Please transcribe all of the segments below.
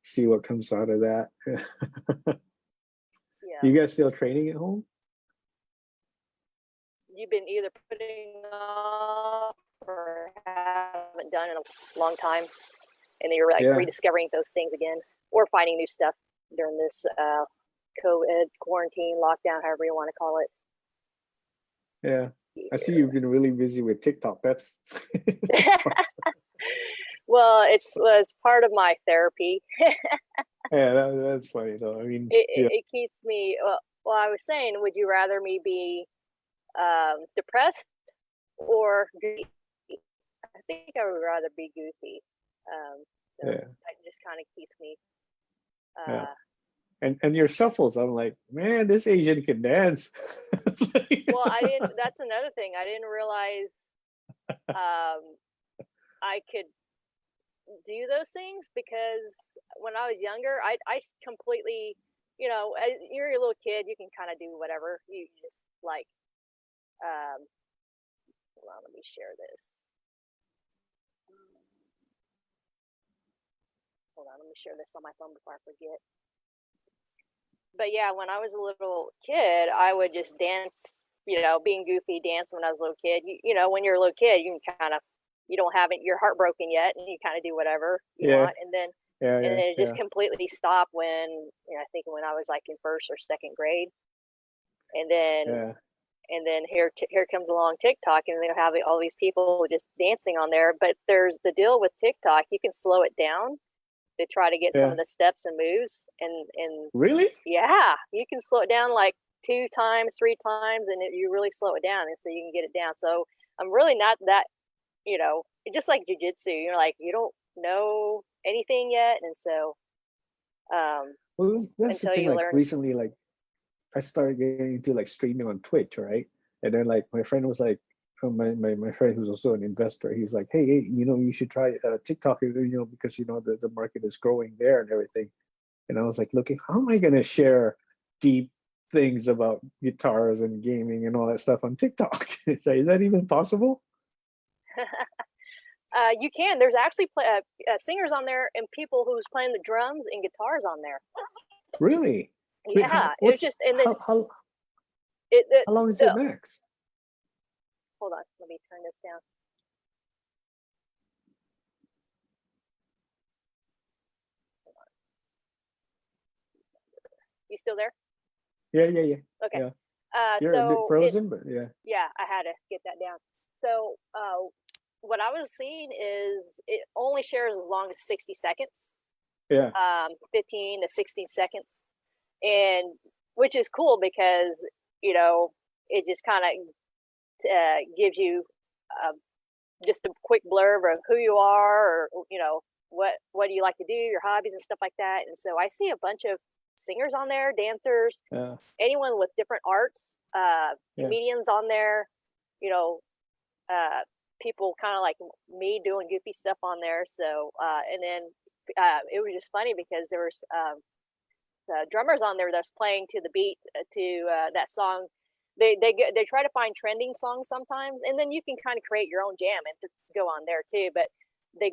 see what comes out of that. Yeah. You guys still training at home? You've been either putting off or haven't done in a long time, and then you're like Yeah. rediscovering those things again, or finding new stuff during this COVID quarantine lockdown, however you want to call it. Yeah. I see you've been really busy with TikTok. That's Well, it's part of my therapy. yeah, that's funny though. I mean, It keeps me. Well, I was saying, would you rather me be depressed or goofy? I think I would rather be goofy. So yeah, that just kind of keeps me. yeah. And your shuffles, I'm like, man, this Asian can dance. Well, I didn't. That's another thing. I didn't realize I could do those things, because when I was younger, I completely, you're a little kid, you can kind of do whatever. You just like, hold on, let me share this. Hold on, let me share this on my phone before I forget. But yeah, when I was a little kid, I would just dance, being goofy, dance when I was a little kid. When you're a little kid, you can kind of, you don't have it, you're heartbroken yet, and you kind of do whatever you want. And then it just completely stopped when, I think when I was like in first or second grade. And then here comes along TikTok, and they have all these people just dancing on there. But there's the deal with TikTok, you can slow it down to try to get some of the steps and moves, and really, yeah, you can slow it down like 2 times, 3 times, and you really slow it down, and so you can get it down. So I'm really not that, just like jujitsu, like you don't know anything yet, and so well, that's the until thing. you Like learn. recently, like I started getting into like streaming on Twitch, right? And then like my friend was like, my friend who's also an investor, he's like, hey, you should try TikTok, because the market is growing there and everything. And I was like, looking, how am I gonna share deep things about guitars and gaming and all that stuff on TikTok? Is that even possible? You can. There's actually singers on there and people who's playing the drums and guitars on there. Really? Yeah, it was just, and then how long is it max? Hold on, let me turn this down. Hold on. You still there? Yeah. Okay. Yeah. You're a bit frozen, but yeah. Yeah, I had to get that down. So what I was seeing is it only shares as long as 60 seconds. Yeah. 15 to 16 seconds. And which is cool because, it just kind of gives you just a quick blurb of who you are, or, what do you like to do, your hobbies and stuff like that. And so I see a bunch of singers on there, dancers, anyone with different arts, comedians on there, people kind of like me doing goofy stuff on there. So, and then it was just funny because there was the drummers on there that's playing to the beat to that song. They try to find trending songs sometimes, and then you can kind of create your own jam and to go on there too. But they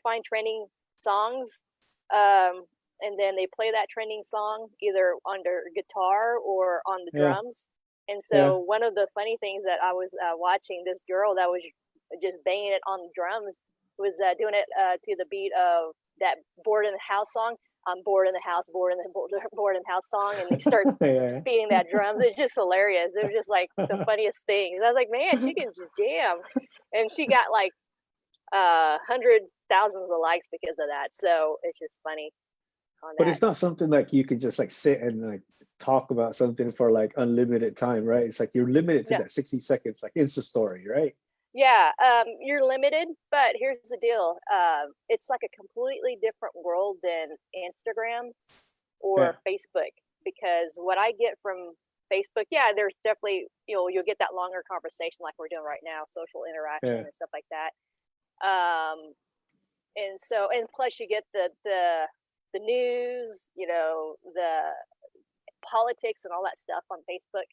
find trending songs, and then they play that trending song either under guitar or on the drums. And so one of the funny things that I was watching, this girl that was just banging it on the drums was doing it to the beat of that Bored in the House song. I'm bored in the house, bored in the house song, and they start beating that drums. It's just hilarious. It was just like the funniest thing. I was like, man, she can just jam, and she got like hundreds, thousands of likes because of that. So it's just funny. But it's not something like you can just like sit and like talk about something for like unlimited time, right? It's like you're limited to that 60 seconds, like Insta story, right? Yeah, you're limited, but here's the deal. It's like a completely different world than Instagram or Facebook, because what I get from Facebook, there's definitely, you'll get that longer conversation like we're doing right now, social interaction and stuff like that. And so, and plus you get the news, the politics and all that stuff on Facebook.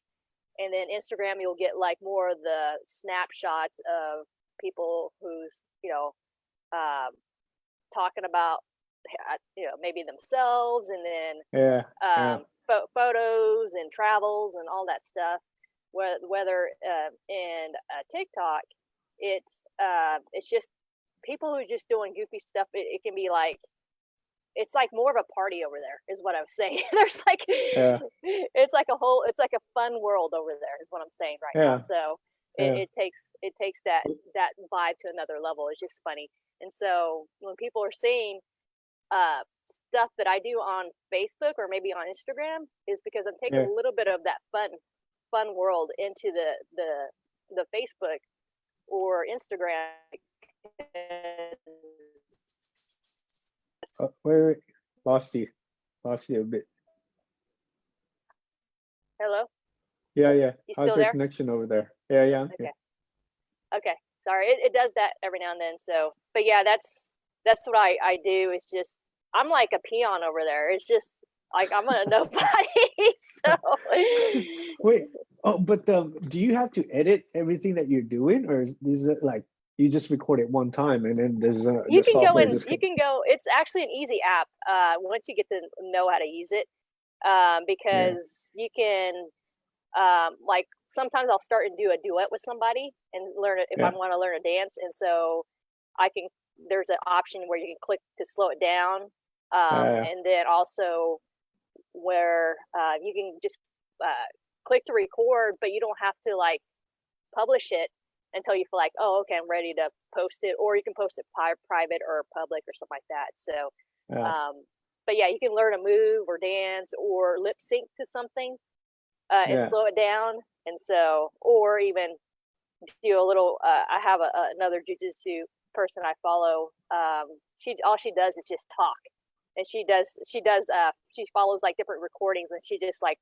And then Instagram, you'll get like more of the snapshots of people who's, talking about maybe themselves, and then Yeah. photos and travels and all that stuff. Whether in TikTok, it's just people who are just doing goofy stuff. It can be like, it's like more of a party over there, is what I was saying. There's like, Yeah. it's like a fun world over there, is what I'm saying right now. Yeah. So Yeah. it takes that vibe to another level. It's just funny. And so when people are seeing stuff that I do on Facebook or maybe on Instagram, is because I'm taking Yeah. a little bit of that fun world into the Facebook or Instagram. Wait. Lost you a bit. Hello, Yeah. you How's still your there? connection over there? Yeah. I'm here. Okay. Okay, sorry. It does that every now and then. So, but yeah, that's what I do. It's just, I'm like a peon over there. It's just like I'm a nobody. So Wait. Oh, but do you have to edit everything that you're doing, or is it like you just record it one time and then there's you the can go software in. just You can go. It's actually an easy app. Once you get to know how to use it, yeah because you can, like sometimes I'll start and do a duet with somebody and learn it if I yeah want to learn a dance, and so I can. There's an option where you can click to slow it down, yeah and then also where you can just click to record, but you don't have to like publish it until you feel like, oh, okay, I'm ready to post it, or you can post it private or public or something like that. So, yeah but yeah, you can learn a move or dance or lip sync to something and yeah slow it down, and so, or even do a little. I have another jujitsu person I follow. She all she does is just talk, and she follows like different recordings, and she's like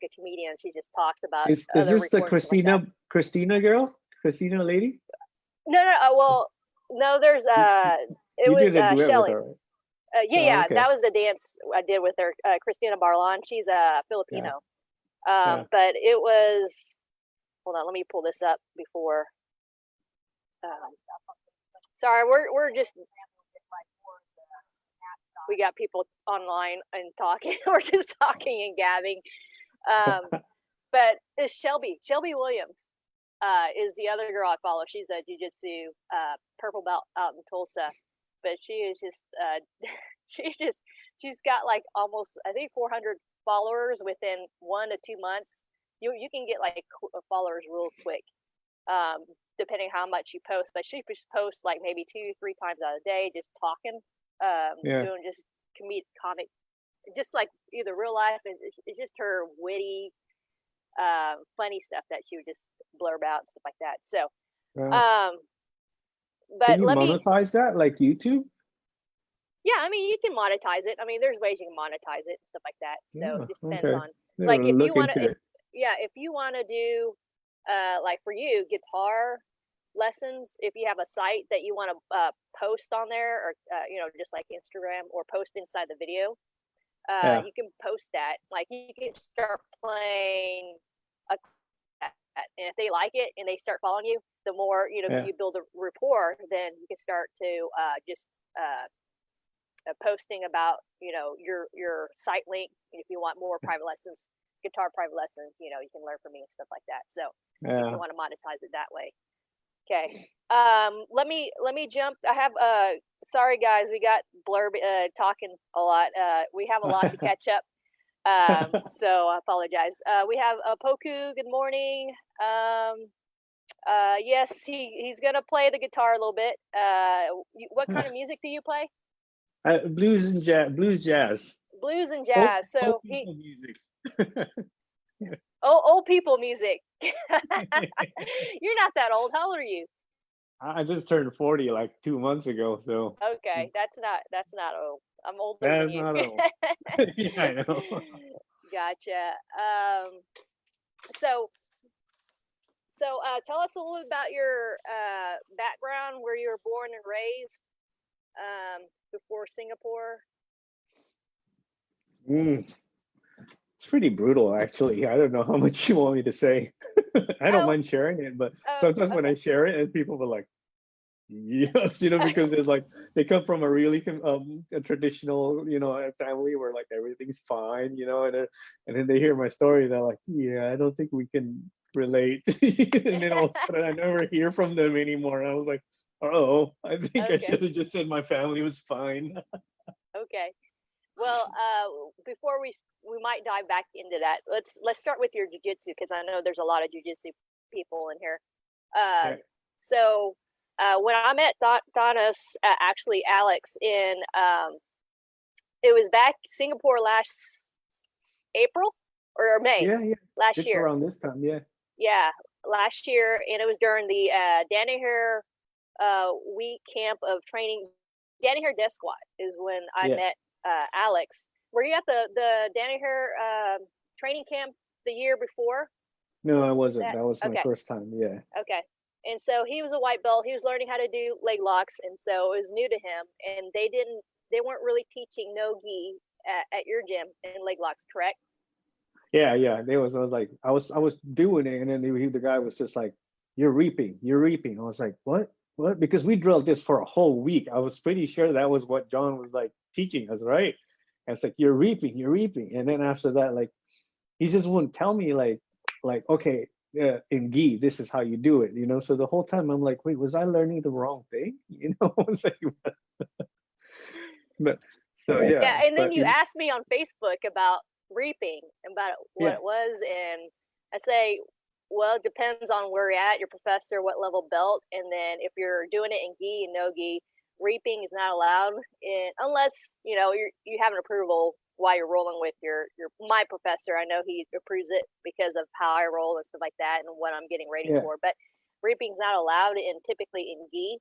a comedian. She just talks about is other this the recordings, stuff like that. Christina girl, Christina lady? No, no. Well, no. There's you, it you was did a duet with Shelly. her, right? Oh, Yeah, okay. that was the dance I did with her. Christina Barlan. She's a Yeah. Filipino. Yeah. But it was. Hold on, let me pull this up before. Um, Sorry, we're just, we got people online and talking. We're just talking and gabbing. Um, but it's Shelby Williams. Is the other girl I follow. She's a jiu-jitsu purple belt out in Tulsa, but she is just she's got like almost, I think, 400 followers within 1 to 2 months. You can get like followers real quick, depending how much you post. But she just posts like maybe 2-3 times out of the day, just talking, Yeah. doing just comic, just like either real life. It's just her witty, funny stuff that she would just blurb out and stuff like that. So, Yeah. um, Can but you let me, monetize that like YouTube? yeah, I mean, you can monetize it. I mean, there's ways you can monetize it and stuff like that. So Yeah. it just depends Okay. on, Yeah, like, we'll if you look want to, into it. yeah, if you want to do, like for you, guitar lessons, if you have a site that you want to post on there, or just like Instagram, or post inside the video, Yeah. you can post that. Like, you can start playing a, and if they like it and they start following you, the more Yeah. you build a rapport, then you can start to just posting about your site link. If you want more private lessons, guitar private lessons, you can learn from me and stuff like that. So if you Yeah. want to monetize it that way. Okay. Let me jump. I have sorry guys, we got blurb talking a lot. We have a lot to catch up. So I apologize. We have Poku, good morning. Yes, he's gonna play the guitar a little bit. What kind of music do you play? Blues and jazz. Blues jazz. Blues and jazz. So Old people music. old people music. You're not that old. How old are you? I just turned 40 like 2 months ago, so Okay, that's not old. I'm older than that's you. not old. Yeah, I know. Gotcha. So tell us a little about your background, where you were born and raised, before Singapore. It's pretty brutal, actually. I don't know how much you want me to say. I don't mind sharing it, but sometimes when Okay. I share it, and people were like, Yes, because it's like they come from a really a traditional, family where like everything's fine, and then they hear my story, they're like, yeah, I don't think we can relate. And then all of a sudden I never hear from them anymore. I was like, oh, I think I Okay. should have just said my family was fine. Okay. Well, before we might dive back into that. Let's start with your jujitsu because I know there's a lot of jujitsu people in here. Yeah, So when I met Thanos, actually Alex in it was back Singapore last April or May yeah, yeah. last It's year. around this time, yeah. Yeah, last year, and it was during the Danaher week camp of training. Danaher Death Squad is when I Yeah. met Alex. Were you at the Danaher training camp the year before No, I wasn't. that? That was my Okay, first time. Yeah. okay. And so he was a white belt. He was learning how to do leg locks, and so it was new to him. And they weren't really teaching no gi at your gym in leg locks, correct? Yeah, yeah. I was like, I was doing it, and then the guy was just like, "You're reaping, you're reaping." I was like, "What? What?" Because we drilled this for a whole week. I was pretty sure that was what John was like teaching us, right? And it's like, "You're reaping, you're reaping," and then after that, like, he just wouldn't tell me, like, okay, yeah, in gi, this is how you do it, So the whole time I'm like, wait, was I learning the wrong thing? I was like, but so yeah, Yeah, and then but you asked me on Facebook about reaping, about what yeah, it was, and I say, well, it depends on where you're at, your professor, what level belt, and then if you're doing it in gi and no gi, reaping is not allowed unless you have an approval while you're rolling with your my professor. I know he approves it because of how I roll and stuff like that, and what I'm getting ready yeah. for. But reaping's not allowed in typically in gi.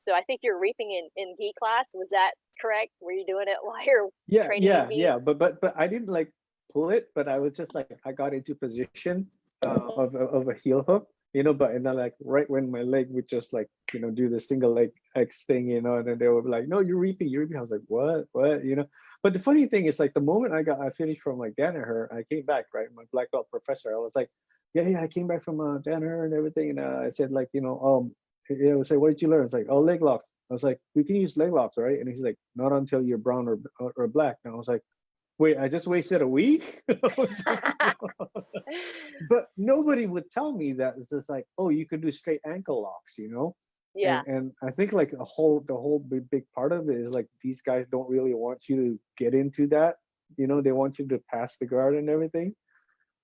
So I think you're reaping in gi class. Was that correct? Were you doing it while you're Yeah, training in yeah, gi? yeah. But I didn't like pull it, but I was just like I got into position of a heel hook, but and then like right when my leg would just like do the single leg X thing, and then they would be like, no, you're reaping, you're reaping. I was like, what? But the funny thing is like the moment I finished from like Danaher, I came back, right? My black belt professor, I was like, yeah, I came back from Danaher and everything, and I said like, I was like, what did you learn? It's like, oh, leg locks. I was like, we can use leg locks, right? And he's like, not until you're brown or black. And I was like, wait, I just wasted a week. I was like, but nobody would tell me that. It's just like, oh, you could do straight ankle locks. Yeah, And I think like the whole big part of it is like these guys don't really want you to get into that. They want you to pass the guard and everything.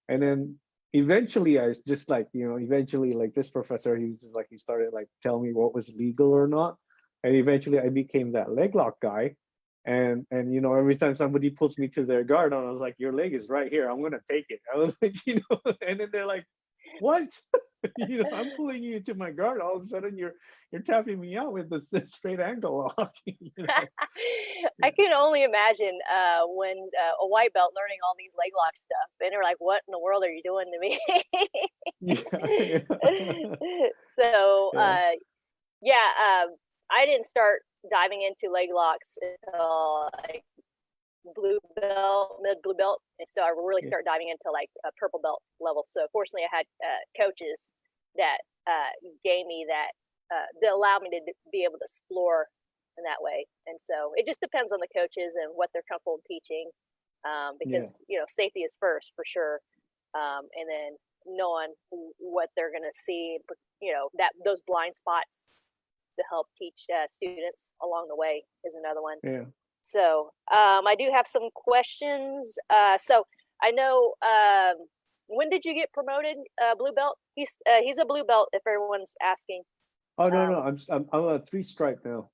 And then eventually I was just like, eventually like this professor, he was just like, he started like telling me what was legal or not. And eventually I became that leg lock guy. And every time somebody pulls me to their guard, I was like, your leg is right here. I'm gonna take it. I was like, and then they're like, what? I'm pulling you to my guard. All of a sudden you're tapping me out with the straight ankle lock. I can only imagine when a white belt learning all these leg lock stuff, and they're like, "What in the world are you doing to me?" Yeah, yeah, So yeah, yeah, I didn't start diving into leg locks until like blue belt, mid blue belt, and so I really yeah, start diving into like a purple belt level. So fortunately, I had coaches that gave me that allowed me to be able to explore in that way. And so it just depends on the coaches and what they're comfortable teaching, yeah, because safety is first for sure, and then knowing what they're going to see, that those blind spots to help teach students along the way is another one. yeah. So I do have some questions. So I know when did you get promoted? Blue belt. He's a blue belt. If everyone's asking. Oh no, Um, no, I'm a three stripe now.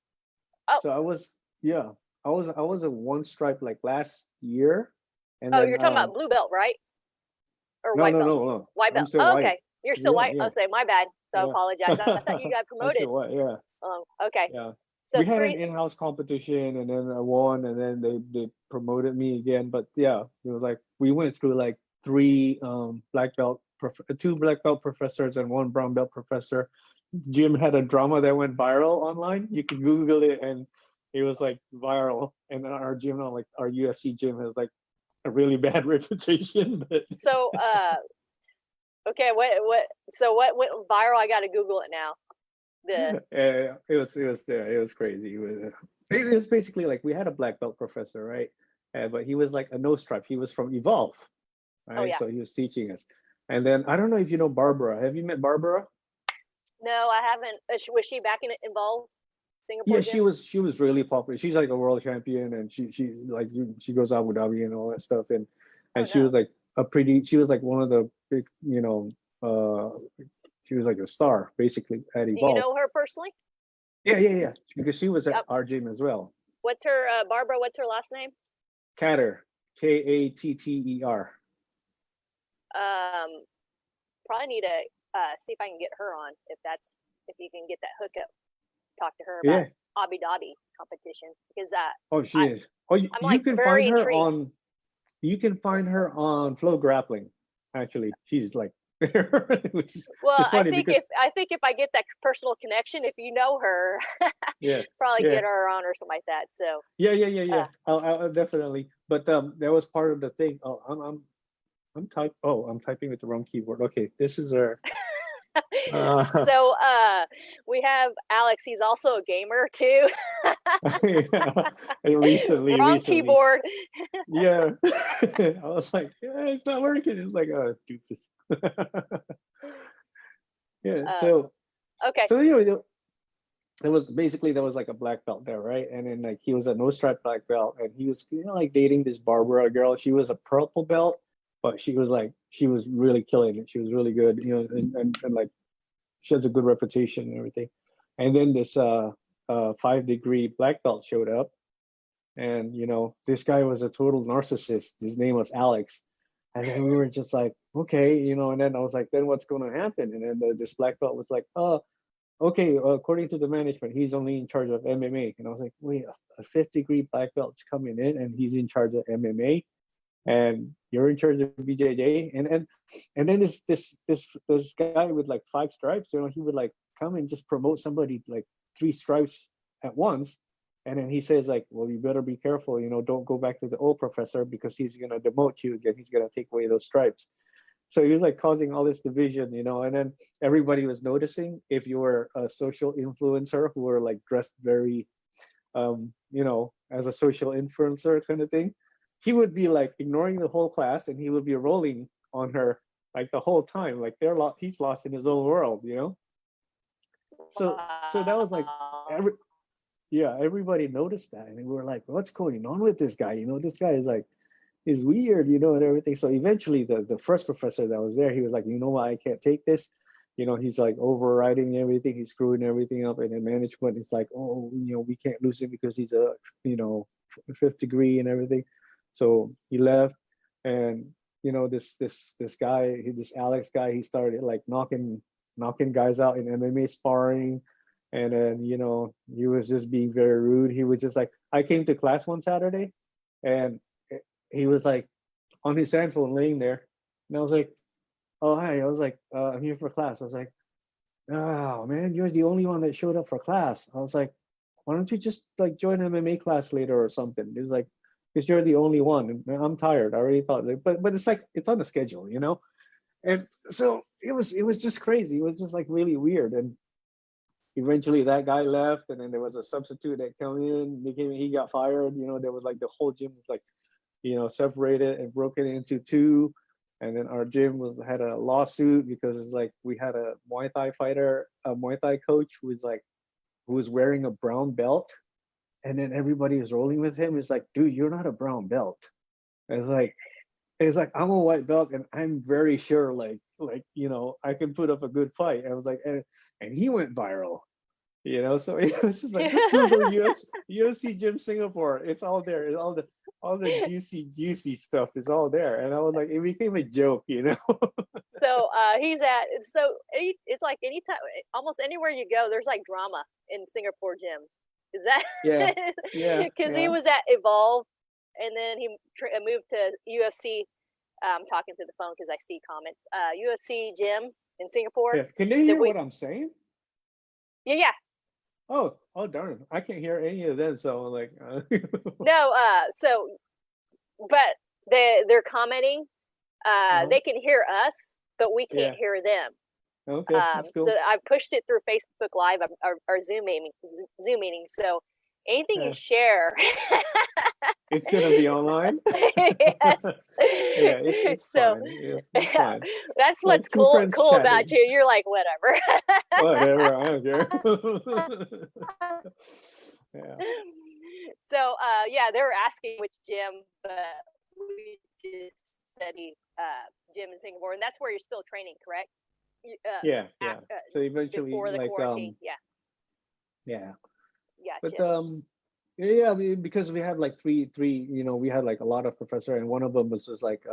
oh, So yeah, I was a one stripe like last year, and oh, then you're talking about blue belt, right? Or no, white no, belt? no, no, White I'm belt. still Oh, white. okay. You're still Yeah, white. yeah, I'll say my bad. So I yeah. apologize. I thought you got I'm promoted. still white. Yeah, Okay. yeah. So We had an street. in-house competition, and then I won, and then they promoted me again. But yeah, it was like we went through like three two black belt professors and one brown belt professor. Jim had a drama that went viral online. You can Google it, and it was like viral. And our gym, like our UFC gym, has like a really bad reputation. But So okay. What? So what went viral? I got to Google it now. The it was crazy. It was basically like we had a black belt professor, right? But he was like a no stripe. He was from Evolve, oh right? yeah. So he was teaching us. And then I don't know if you know Barbara. Have you met Barbara? No, I haven't. Was she back involved Singapore Yeah, gym? she was really popular. She's like a world champion, and she goes Abu Dhabi and all that stuff. Oh And she was no. like she was like one of the big, she was like a star basically at Do you Evolve. know her personally? Yeah. Because she was at Yep. our gym as well. What's her Barbara? What's her last name? Catter, Katter. Um, Probably need to see if I can get her on. If you can get that hookup, talk to her about Yeah. Abu Dhabi competition because Oh, she I is. Oh, I'm you like can find very her intrigued. on. You can find her on Flow Grappling. Actually, she's like, which is Well, just funny because I think if I get that personal connection, if you know her, yeah, probably yeah, get her on or something like that. So, yeah. I'll definitely. But that was part of the thing. Oh, I'm typing with the wrong keyboard. Okay, this is her. Uh, so we have Alex. He's also a gamer too. yeah, Wrong recently, keyboard. yeah. I was like, yeah, it's not working. It's like, oh, doofus. Yeah. Uh, okay. So it was basically there was like a black belt there, right? And then like he was a no stripe black belt, and he was like dating this Barbara girl. She was a purple belt, but she was really killing it. She was really good, and like she has a good reputation and everything. And then this 5 degree black belt showed up, and this guy was a total narcissist. His name was Alex. And then we were just like, okay, and then I was like, then what's going to happen? And then this black belt was like, oh, okay, according to the management, he's only in charge of MMA. And I was like, wait, a 5th-degree black belt's coming in and he's in charge of MMA, and you're in charge of BJJ. And then this guy with like 5 stripes, he would like come and just promote somebody like 3 stripes at once. And then he says like, well, you better be careful, don't go back to the old professor because he's gonna demote you again. He's gonna take away those stripes. So he was like causing all this division, and then everybody was noticing if you were a social influencer who were like dressed very, as a social influencer kind of thing, he would be like ignoring the whole class and he would be rolling on her like the whole time, like he's lost in his own world. So that was like Wow. everybody noticed that, and we were like, what's going on with this guy? This guy is weird, and everything. So eventually the first professor that was there, he was like, what, I can't take this. He's like overriding everything, he's screwing everything up, and then management is like, oh, we can't lose him because he's a 5th degree and everything. So he left, and this guy, this Alex guy, he started like knocking guys out in MMA sparring. And then he was just being very rude. He was just like, I came to class one Saturday, and he was like on his cell phone laying there, and I was like, oh hi, I was like, I'm here for class. I was like, oh man, you're the only one that showed up for class. I was like, why don't you just like join MMA class later or something? He was like, because you're the only one, and I'm tired. I already thought, but it's like it's on the schedule. And so it was just crazy. It was just like really weird. And eventually that guy left, and then there was a substitute that came in. He got fired. There was like the whole gym was like separated and broken into two. And then our gym had a lawsuit because it's like we had a Muay Thai fighter, a Muay Thai coach who was wearing a brown belt, and then everybody was rolling with him. It's like, dude, you're not a brown belt. And it's like I'm a white belt, and I'm very sure I can put up a good fight. I was like, and he went viral. So it was just like, just Google UFC Gym Singapore. It's all there. It's all the juicy stuff is all there. And I was like, it became a joke. So it's like anytime, almost anywhere you go, there's like drama in Singapore gyms. Is that Yeah, yeah, because he yeah. was at Evolve and then he moved to UFC. I'm talking through the phone because I see comments. UFC gym in Singapore. Yeah. Can they That hear we what I'm saying? yeah. Oh darn. I can't hear any of them. So I'm like, No. So but they're commenting. uh-huh. They can hear us, but we can't Yeah. hear them. Okay, that's So cool. I pushed it through Facebook Live or Zoom meeting. Zoom meeting. So anything you Yeah. share, It's gonna be online. yes. Yeah, it's So fine. Yeah, it's yeah, fine. that's Like what's two friends cool about chatting. you. You're like whatever. Whatever, I don't care. Yeah. So yeah, they were asking which gym, but we just said gym in Singapore, and that's where you're still training, correct? Yeah, yeah. So eventually, Before the like, quarantine. Yeah, yeah. But gotcha. yeah, because we had like three, we had like a lot of professor, and one of them was just like,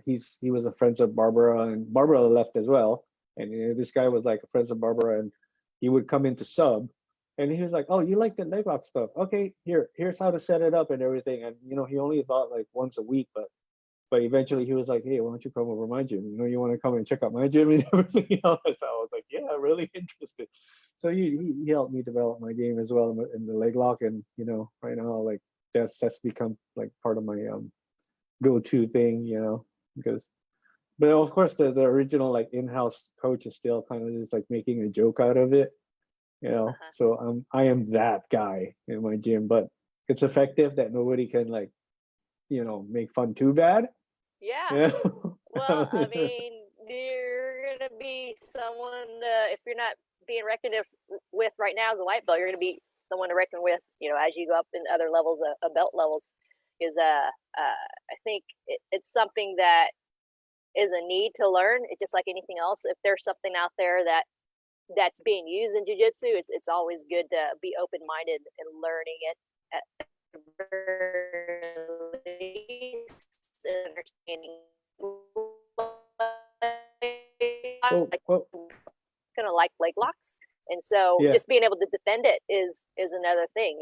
he was a friend of Barbara, and Barbara left as well, and this guy was like a friend of Barbara, and he would come into sub, and he was like, oh, you like the leg lock stuff? Okay, here's how to set it up and everything, and he only thought like once a week, but eventually he was like, hey, why don't you come over my gym? You want to come and check out my gym and everything else. I was like, yeah, really interested. So he helped me develop my game as well in the leg lock. And, right now, like that's become like part of my go-to thing, because, but of course, the original like in-house coach is still kind of just like making a joke out of it, Uh-huh. So I am that guy in my gym, but it's effective that nobody can like, make fun too bad. Yeah. Yeah. Well, I mean, you're gonna be someone if you're not being reckoned with right now as a white belt, you're gonna be someone to reckon with. As you go up in other levels of belt levels, is I think it's something that is a need to learn. It's just like anything else. If there's something out there that's being used in jiu-jitsu, it's always good to be open-minded and learning it at least understanding Oh, like oh, kind of like leg locks, and so yeah, just being able to defend it is another thing.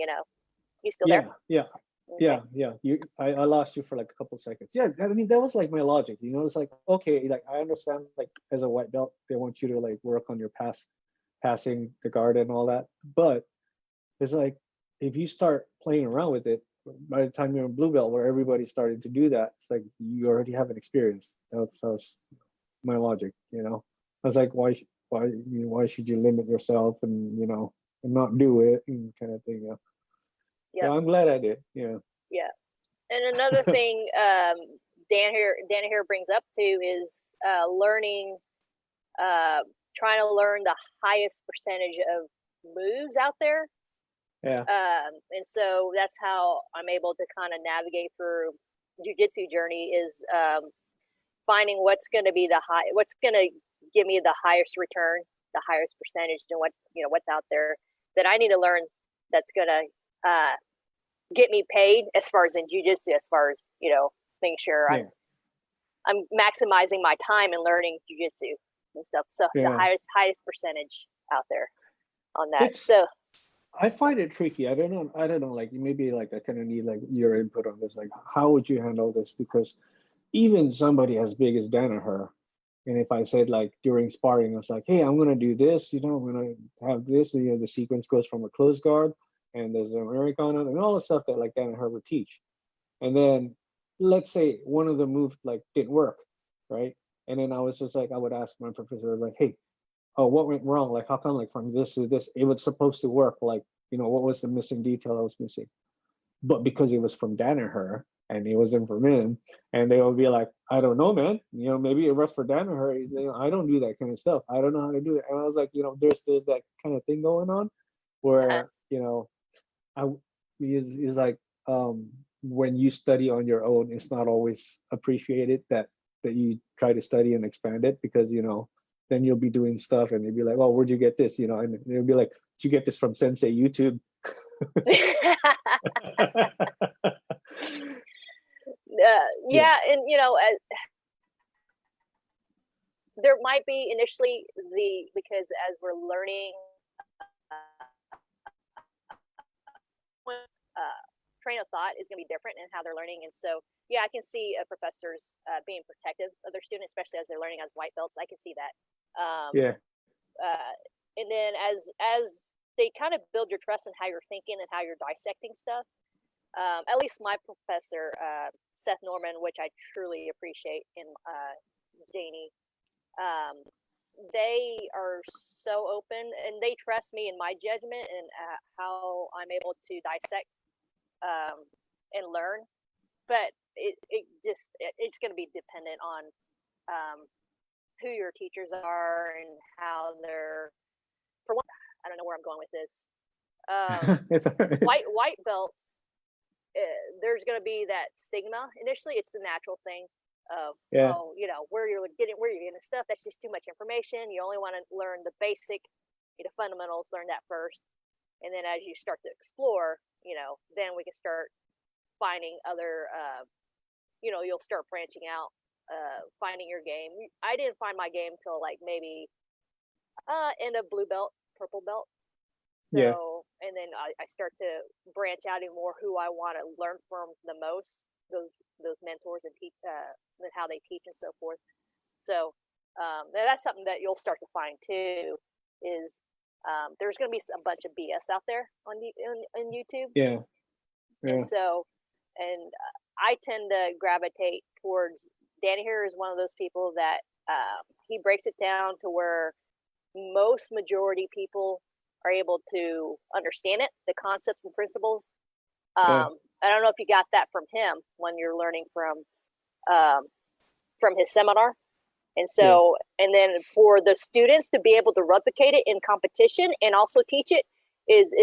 You still there? yeah, yeah, Okay. yeah. I lost you for like a couple seconds. Yeah, I mean that was like my logic. It's like, okay, like I understand, like as a white belt, they want you to like work on your passing the guard and all that. But it's like if you start playing around with it, by the time you're in blue belt, where everybody's starting to do that, it's like you already have an experience. That was my logic. I was like, why should you limit yourself and not do it and kind of thing. So Yep. I'm glad I did. Yeah. Yeah. And another thing Dan here brings up too is learning, uh, trying to learn the highest percentage of moves out there. Yeah. And so that's how I'm able to kind of navigate through jujitsu journey is finding what's going to give me the highest return, the highest percentage, and what's out there that I need to learn that's going to get me paid as far as in jujitsu, as far as making sure Yeah. I'm maximizing my time and learning jujitsu and stuff. So the Yeah. highest percentage out there on that. It's So I find it tricky. I don't know. I don't know. Like maybe like I kind of need like your input on this. Like how would you handle this? Because even somebody as big as Danaher, and if I said like during sparring, I was like, hey, I'm gonna do this, I'm gonna have this, the sequence goes from a close guard and there's an Americana and all the stuff that like Danaher would teach. And then let's say one of the moves like didn't work, right? And then I was just like, I would ask my professor, like, hey, oh, what went wrong? Like, how come like from this to this, it was supposed to work? Like, what was the missing detail I was missing? But because it was from Danaher and it wasn't from him, and they will be like, I don't know, man. Maybe it was for Danaher. I don't do that kind of stuff. I don't know how to do it. And I was like, there's that kind of thing going on where I is like when you study on your own, it's not always appreciated that you try to study and expand it because then you'll be doing stuff and you'll be like, oh, where'd you get this? And they'll be like, did you get this from Sensei YouTube? Yeah. yeah, and there might be initially because as we're learning train of thought is going to be different in how they're learning, and so yeah, I can see professors being protective of their students, especially as they're learning as white belts. I can see that. Yeah. uh, and then as they kind of build your trust in how you're thinking and how you're dissecting stuff. At least my professor, Seth Norman, which I truly appreciate, and Janie, um, they are so open, and they trust me in my judgment and how I'm able to dissect and learn. But it's going to be dependent on who your teachers are and how they're. For one, I don't know where I'm going with this. It's all right. White belts, there's going to be that stigma initially. It's the natural thing of where you're getting stuff. That's just too much information. You only want to learn the basic, fundamentals. Learn that first, and then as you start to explore, then we can start finding other. You'll start branching out, finding your game. I didn't find my game till like maybe end of blue belt, purple belt. So, and then I start to branch out even more who I want to learn from the most, those mentors and teach, and how they teach and so forth. So that's something that you'll start to find too, is there's going to be a bunch of BS out there on YouTube. Yeah. And so, and I tend to gravitate towards, Danny here is one of those people that he breaks it down to where most majority people are able to understand it, the concepts and principles. I don't know if you got that from him when you're learning from his seminar. And so, and then for the students to be able to replicate it in competition and also teach it is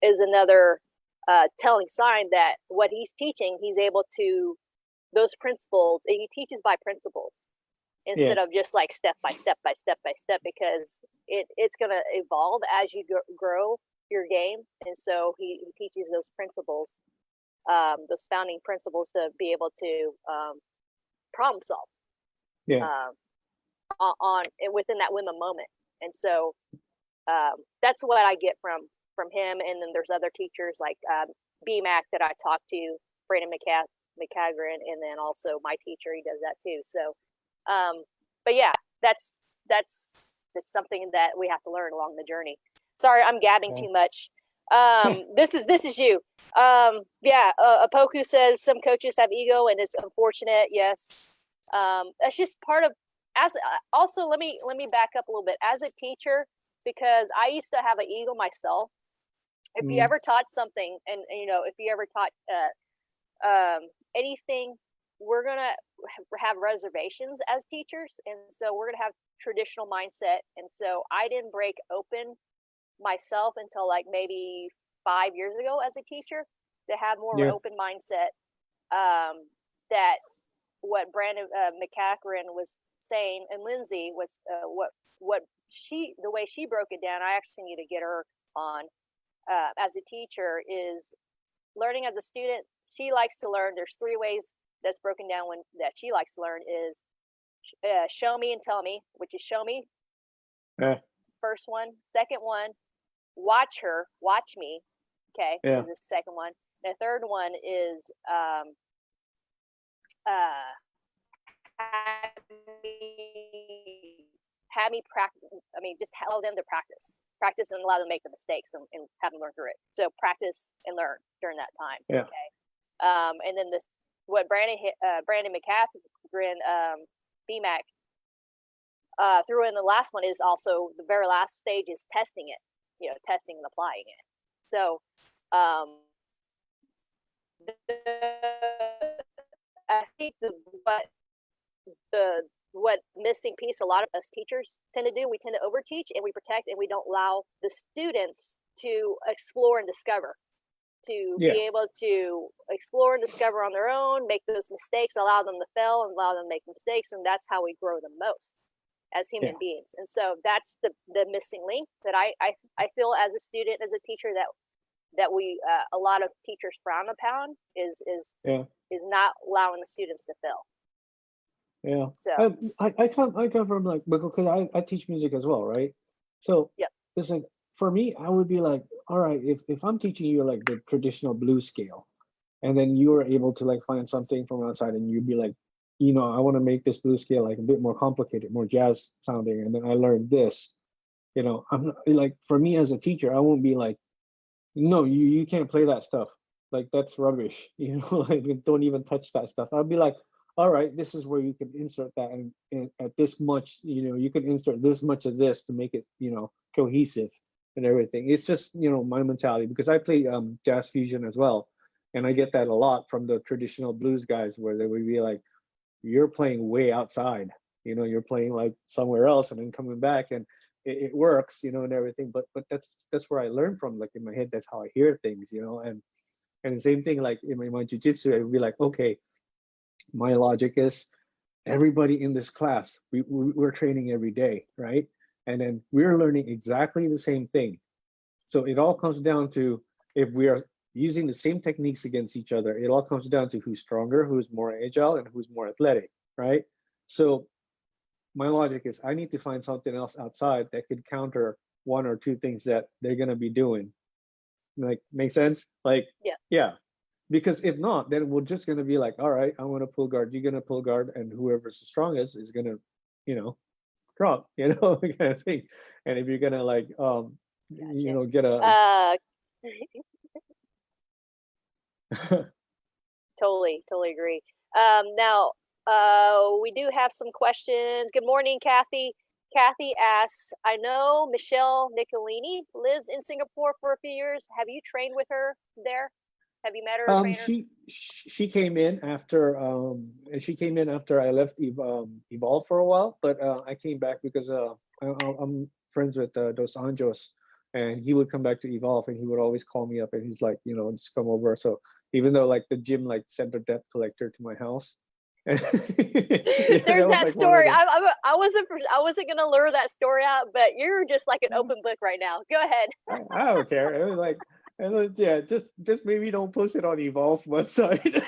another telling sign that what he's teaching, he's able to, those principles, and he teaches by principles instead of just like step by step by step by step, because it's going to evolve as you grow your game. And so he teaches those principles, those founding principles, to be able to problem solve on within that women moment. And so that's what I get from him. And then there's other teachers like BMAC that I talked to, Brandon McCagran, and then also my teacher, he does that too. So but yeah, that's something that we have to learn along the journey. Sorry, I'm gabbing too much. This is you. Apoku says some coaches have ego and it's unfortunate. Yes. That's just part of, also let me back up a little bit as a teacher, because I used to have an ego myself. If you ever taught something, and if you ever taught anything, we're gonna have reservations as teachers, and so we're gonna have traditional mindset. And so I didn't break open myself until like maybe 5 years ago as a teacher, to have more open mindset. That what Brandon McCagran was saying, and Lindsay was the way she broke it down. I actually need to get her on as a teacher, is learning as a student. She likes to learn. There's 3 ways that's broken down that she likes to learn is show me and tell me, which is show me. First one. Second one, watch me. Okay, is the second one. The third one is have me practice. I mean, just allow them to practice and allow them to make the mistakes and have them learn through it. So practice and learn during that time. Okay. And then what Brandon McCagran, BMAC threw in the last one is also the very last stage is testing it, testing and applying it. So I think what missing piece a lot of us teachers tend to do, we tend to overteach and we protect, and we don't allow the students to explore and discover, to be able to explore and discover on their own, make those mistakes, allow them to fail and allow them to make mistakes. And that's how we grow the most as human beings. And so that's the missing link that I feel as a student, as a teacher, that we a lot of teachers frown upon is not allowing the students to fail. Yeah. So I come from like, because I teach music as well, right? So it's like, for me, I would be like, all right, if I'm teaching you like the traditional blues scale, and then you are able to like find something from outside, and you'd be like, I want to make this blues scale like a bit more complicated, more jazz sounding, and then I learned this, I'm not, like, for me as a teacher, I won't be like, no, you can't play that stuff, like that's rubbish, like don't even touch that stuff. I'll be like, all right, this is where you can insert that, and at this much, you can insert this much of this to make it, cohesive and everything. It's just, my mentality, because I play jazz fusion as well, and I get that a lot from the traditional blues guys, where they would be like, you're playing way outside, you're playing like somewhere else and then coming back, and it works, and everything. But that's where I learned from. Like in my head, that's how I hear things, and the same thing, like in my jujitsu, I would be like, okay, my logic is, everybody in this class, we're training every day, right? And then we're learning exactly the same thing. So it all comes down to, if we are using the same techniques against each other, it all comes down to who's stronger, who's more agile, and who's more athletic, right? So my logic is, I need to find something else outside that could counter one or two things that they're going to be doing. Like, make sense? Like, Yeah. yeah. Because if not, then we're just going to be like, all right, I'm going to pull guard, you're going to pull guard, and whoever's the strongest is going to, drop, kind of thing. And if you're going to like, Gotcha. get a, Uh, totally agree. Now, we do have some questions. Good morning, Kathy. Kathy asks, I know Michelle Nicolini lives in Singapore for a few years. Have you trained with her there? Have you met her or trained her? she came in after I left Evolve for a while, but I came back because I'm friends with Dos Anjos, and he would come back to Evolve, and he would always call me up, and he's like, just come over. So even though like the gym like sent their debt collector to my house, There's that was that like one of story. the, I wasn't gonna lure that story out, but you're just like an open book right now. Go ahead. I don't care. It was like, yeah, just maybe don't post it on Evolve website.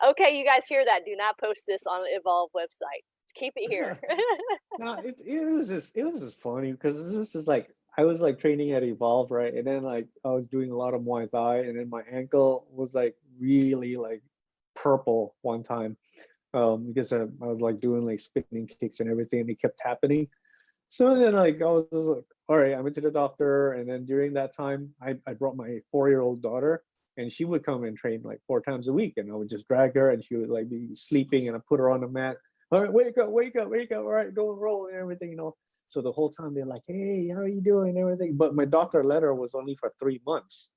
Okay, you guys hear that? Do not post this on Evolve website. Keep it here. No, it was just funny, because it was just like, I was like training at Evolve, right? And then like I was doing a lot of Muay Thai, and then my ankle was like really like purple one time, because I was like doing like spinning kicks and everything, and it kept happening. So then like I was just like, all right, I went to the doctor, and then during that time, I brought my 4-year-old daughter, and she would come and train like 4 times a week, and I would just drag her, and she would like be sleeping, and I put her on the mat. All right, wake up, wake up, wake up. All right, go and roll and everything. So the whole time they're like, hey, how are you doing and everything. But my doctor letter was only for 3 months,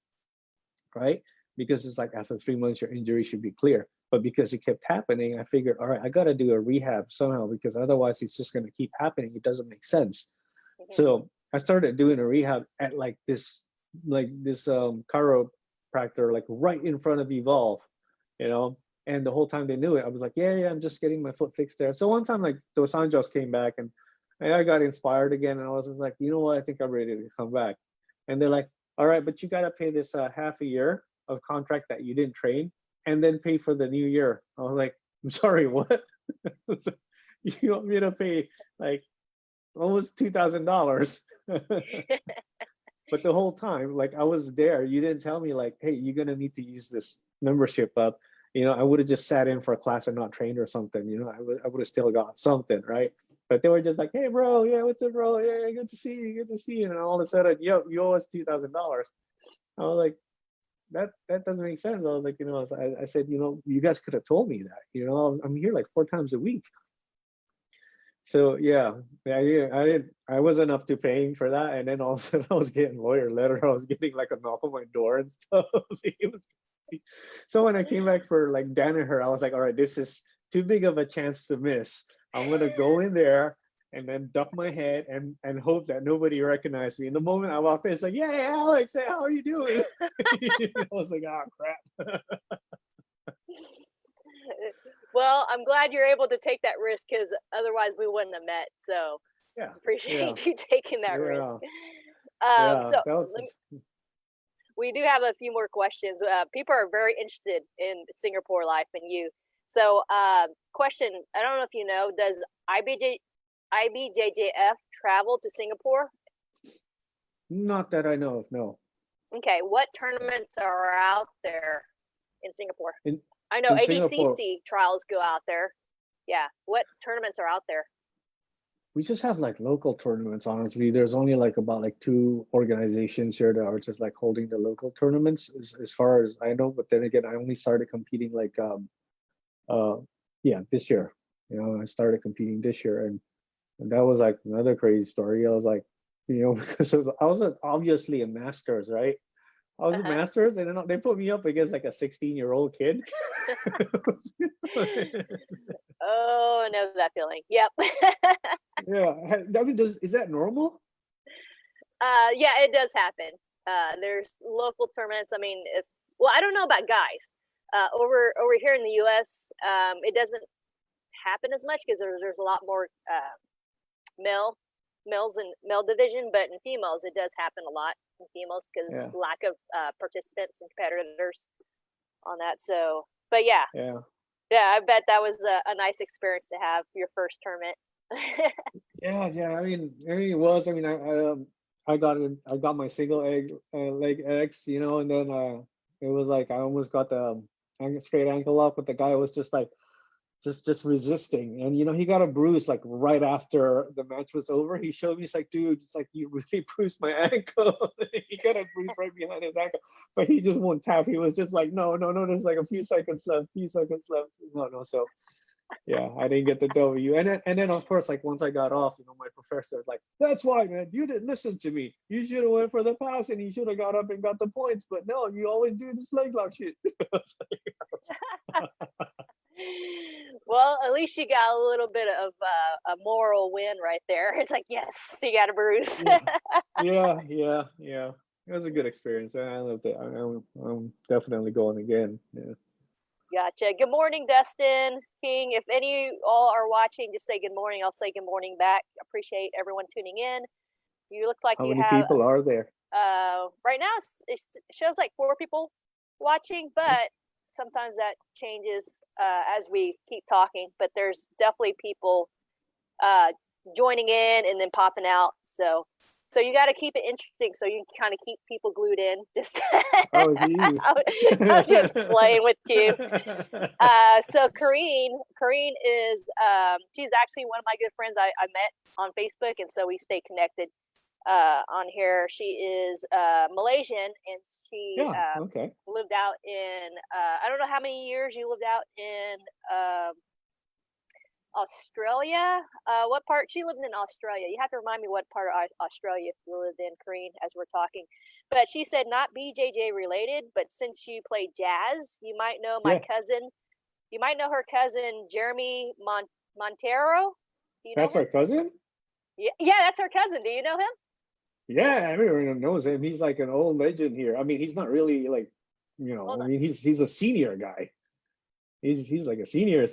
right? Because it's like, after 3 months, your injury should be clear. But because it kept happening, I figured, all right, I got to do a rehab somehow, because otherwise it's just going to keep happening. It doesn't make sense. So I started doing a rehab at like this chiropractor, like right in front of Evolve, and the whole time they knew it. I was like, yeah, I'm just getting my foot fixed there. So one time, like, Dos Anjos came back, and I got inspired again, and I was just like, you know what, I think I'm ready to come back. And they're like, all right, but you got to pay this half a year of contract that you didn't train, and then pay for the new year. I was like, I'm sorry, what? You want me to pay like almost $2,000? But the whole time, like, I was there, you didn't tell me like, hey, you're gonna need to use this membership up. I would have just sat in for a class and not trained or something. I would have still got something, right? But they were just like, hey, bro, yeah, what's up, bro? Yeah, good to see you, good to see you. And all of a sudden, yo, you owe us $2,000. I was like, that doesn't make sense. I was like, I said, you guys could have told me that. I'm here like 4 times a week. So yeah, I wasn't up to paying for that, and then all of a sudden I was getting lawyer letter. I was getting like a knock on my door and stuff. It was crazy. So when I came back for like Danaher, I was like, all right, this is too big of a chance to miss. I'm gonna go in there and then duck my head and hope that nobody recognized me. And the moment I walked in, it's like, yeah, hey, Alex, hey, how are you doing? I was like, oh crap. Well, I'm glad you're able to take that risk, because otherwise we wouldn't have met. So Yeah, appreciate you taking that risk. yeah, So that was we do have a few more questions. People are very interested in Singapore life and you. So question, I don't know if you know, does IBJJF travel to Singapore? not that I know of, no. Okay, what tournaments are out there in Singapore? In I know in Singapore, ADCC trials go out there. Yeah, what tournaments are out there? we just have like local tournaments, honestly. There's only like about like 2 organizations here that are just like holding the local tournaments, as far as I know. But then again, I only started competing like Yeah, this year. I started competing this year, and that was like another crazy story. I was like, because I was obviously a masters, right? I was a Uh-huh. masters, and then they put me up against like a 16-year-old kid. Oh, I know that feeling. Yep. Yeah, I mean, is that normal? Yeah, it does happen. There's local tournaments. I mean, well, I don't know about guys. Over here in the U.S., it doesn't happen as much because there's a lot more males and male division, but in females, it does happen a lot in females because Yeah, lack of participants and competitors on that. So, but yeah, yeah, I bet that was a nice experience to have your first tournament. yeah. I mean, it was. I mean, I got my single leg X, and then it was like I almost got the straight ankle lock, but the guy was just like just resisting, and he got a bruise like right after the match was over. He showed me, he's like, dude, it's like you really bruised my ankle. He got a bruise right behind his ankle, but he just won't tap. He was just like, no, no, no, there's like a few seconds left, no, no. So yeah, I didn't get the W. And then of course, like once I got off, my professor was like, that's why, man, you didn't listen to me. You should have went for the pass and you should have got up and got the points. But no, you always do this leg lock shit. Well, at least you got a little bit of a moral win right there. It's like, yes, you got a bruise. Yeah, yeah. It was a good experience. I loved it. I'm definitely going again. Yeah. Gotcha. Good morning, Dustin King. If any of you all are watching, just say good morning. I'll say good morning back. Appreciate everyone tuning in. You look like How you many have people are there? right now it shows like 4 people watching, but sometimes that changes as we keep talking. But there's definitely people joining in and then popping out. So you got to keep it interesting so you can kind of keep people glued in. Just Oh, geez. I'm just playing with you. So Kareen is she's actually one of my good friends I met on Facebook, and so we stay connected on here. She is Malaysian, and she Yeah, okay. lived out in I don't know how many years you lived out in Australia. What part? She lived in Australia. You have to remind me what part of Australia you lived in, Kareen, as we're talking. But she said not BJJ related, but since you play jazz, you might know my Yeah, cousin. You might know her cousin, Jeremy Montero. Do you know that's him? our cousin? Yeah, that's her cousin. Do you know him? Yeah, everyone knows him. He's like an old legend here. I mean, he's not really like, Hold I on. mean, he's a senior guy. He's like a senior.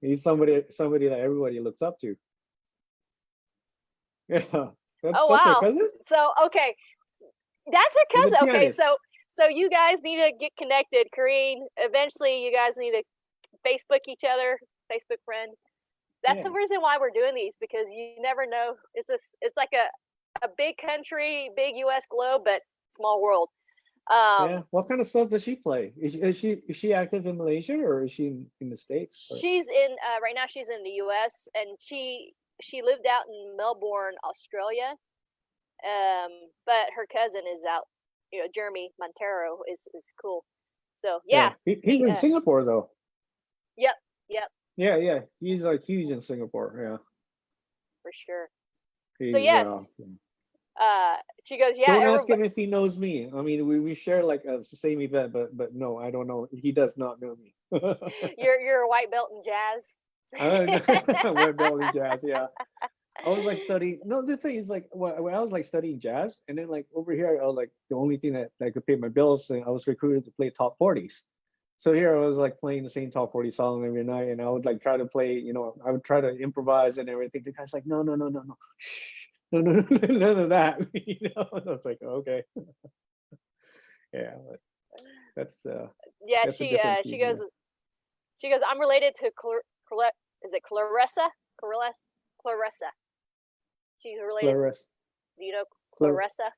He's somebody that everybody looks up to. Yeah, that's Oh that's our wow. cousin. So okay, that's her He's a cousin. Okay, pianist. so you guys need to get connected, Kareen. Eventually, you guys need to Facebook each other, Facebook friend. That's the Yeah, reason why we're doing these, because you never know. It's like a big country, big U.S. globe, but small world. yeah. What kind of stuff does she play? Is she active in Malaysia, or is she in the States? Or She's in right now. She's in the U.S. and she lived out in Melbourne, Australia. But her cousin is out. Jeremy Montero is cool. So yeah, yeah, he's in Singapore though. yep, yep, Yeah. He's like huge in Singapore. Yeah, for sure. So he's yes, she goes, yeah, Don't ask everybody. him if he knows me. I mean, we share like a same event, but no, I don't know. He does not know me. You're a white belt in jazz. I went belt in jazz. Yeah, I was like studying. No, the thing is like when I was like studying jazz, and then like over here, I was like the only thing that could pay my bills. And I was recruited to play top 40s. So here I was like playing the same top 40 song every night, and I would like try to play. I would try to improvise and everything. The guy's like, no, no, no, no, no, shh, no, no, no, none of that. And I was like, okay, yeah, but Yeah, that's a different she scene. goes, Yeah. I'm related to is it Clarissa? Clarissa. She's related. Clarice, Do you know Clar, Clarissa?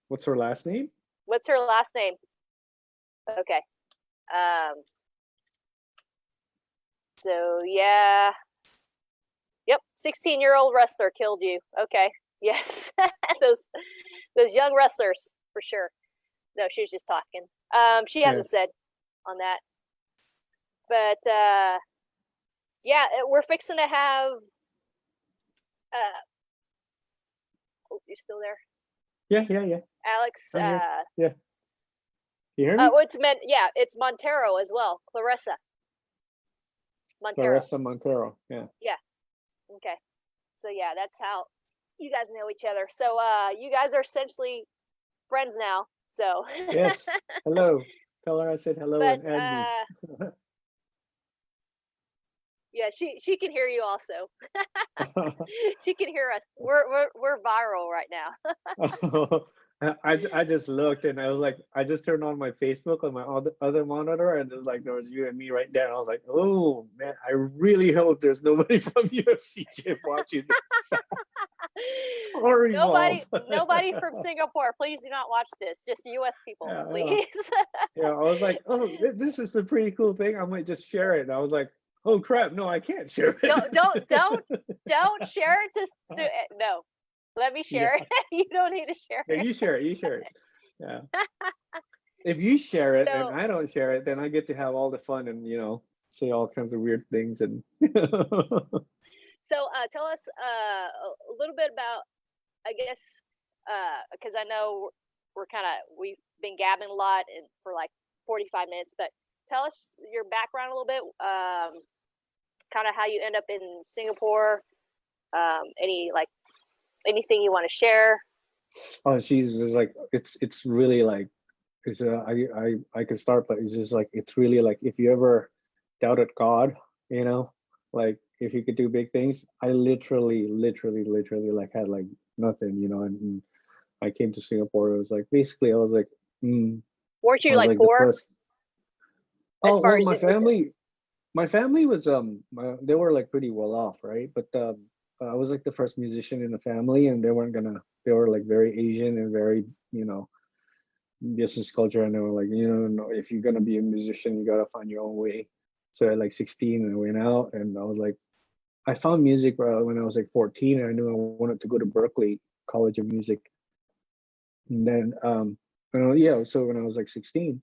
what's her last name? What's her last name? Okay. Um. So yeah. Yep. 16-year-old wrestler killed you. Okay. Yes. those young wrestlers for sure. No, she was just talking. She Yeah, hasn't said on that, but Yeah, we're fixing to have. Oh, you still there, Yeah. Alex? I'm here. Yeah. You hear me? It's meant. Yeah, it's Montero as well. Clarissa Montero. Clarissa Montero. Yeah. Yeah. Okay. So yeah, that's how you guys know each other. So you guys are essentially friends now. So. Yes. Hello. Tell her I said hello But and add me. yeah, she can hear you also. She can hear us. We're viral right now. I just looked and I was like, I just turned on my Facebook on my other monitor and it was like there was you and me right there. And I was like, oh man, I really hope there's nobody from UFC gym watching this. Horrible. Nobody from Singapore. Please do not watch this. Just US people, Yeah, please. yeah. I was like, oh, this is a pretty cool thing. I might just share it. And I was like, oh crap, no, I can't share it. Don't share it to no. Let me share Yeah. it. You don't need to share Yeah, it. you share it. You share it. Yeah. If you share it and So I don't share it, then I get to have all the fun and say all kinds of weird things and so tell us a little bit about, I guess, because I know we've been gabbing a lot and for like 45 minutes, but tell us your background a little bit, kind of how you end up in Singapore, anything you want to share. oh geez, it's like it's really like it's I could start, but it's just like it's really like if you ever doubted God, like if you could do big things, I literally like had like nothing, and I came to Singapore. It was like basically I was like, Weren't I you was like like the poor first. as Oh far well, as my family was they were like pretty well off, right? But I was like the first musician in the family, and they were like very Asian and very business culture, and they were like, no, if you're gonna be a musician, you gotta find your own way. So at like 16, I went out, and I was like, I found music when I was like 14, and I knew I wanted to go to Berkeley College of Music, and then yeah, so when I was like 16.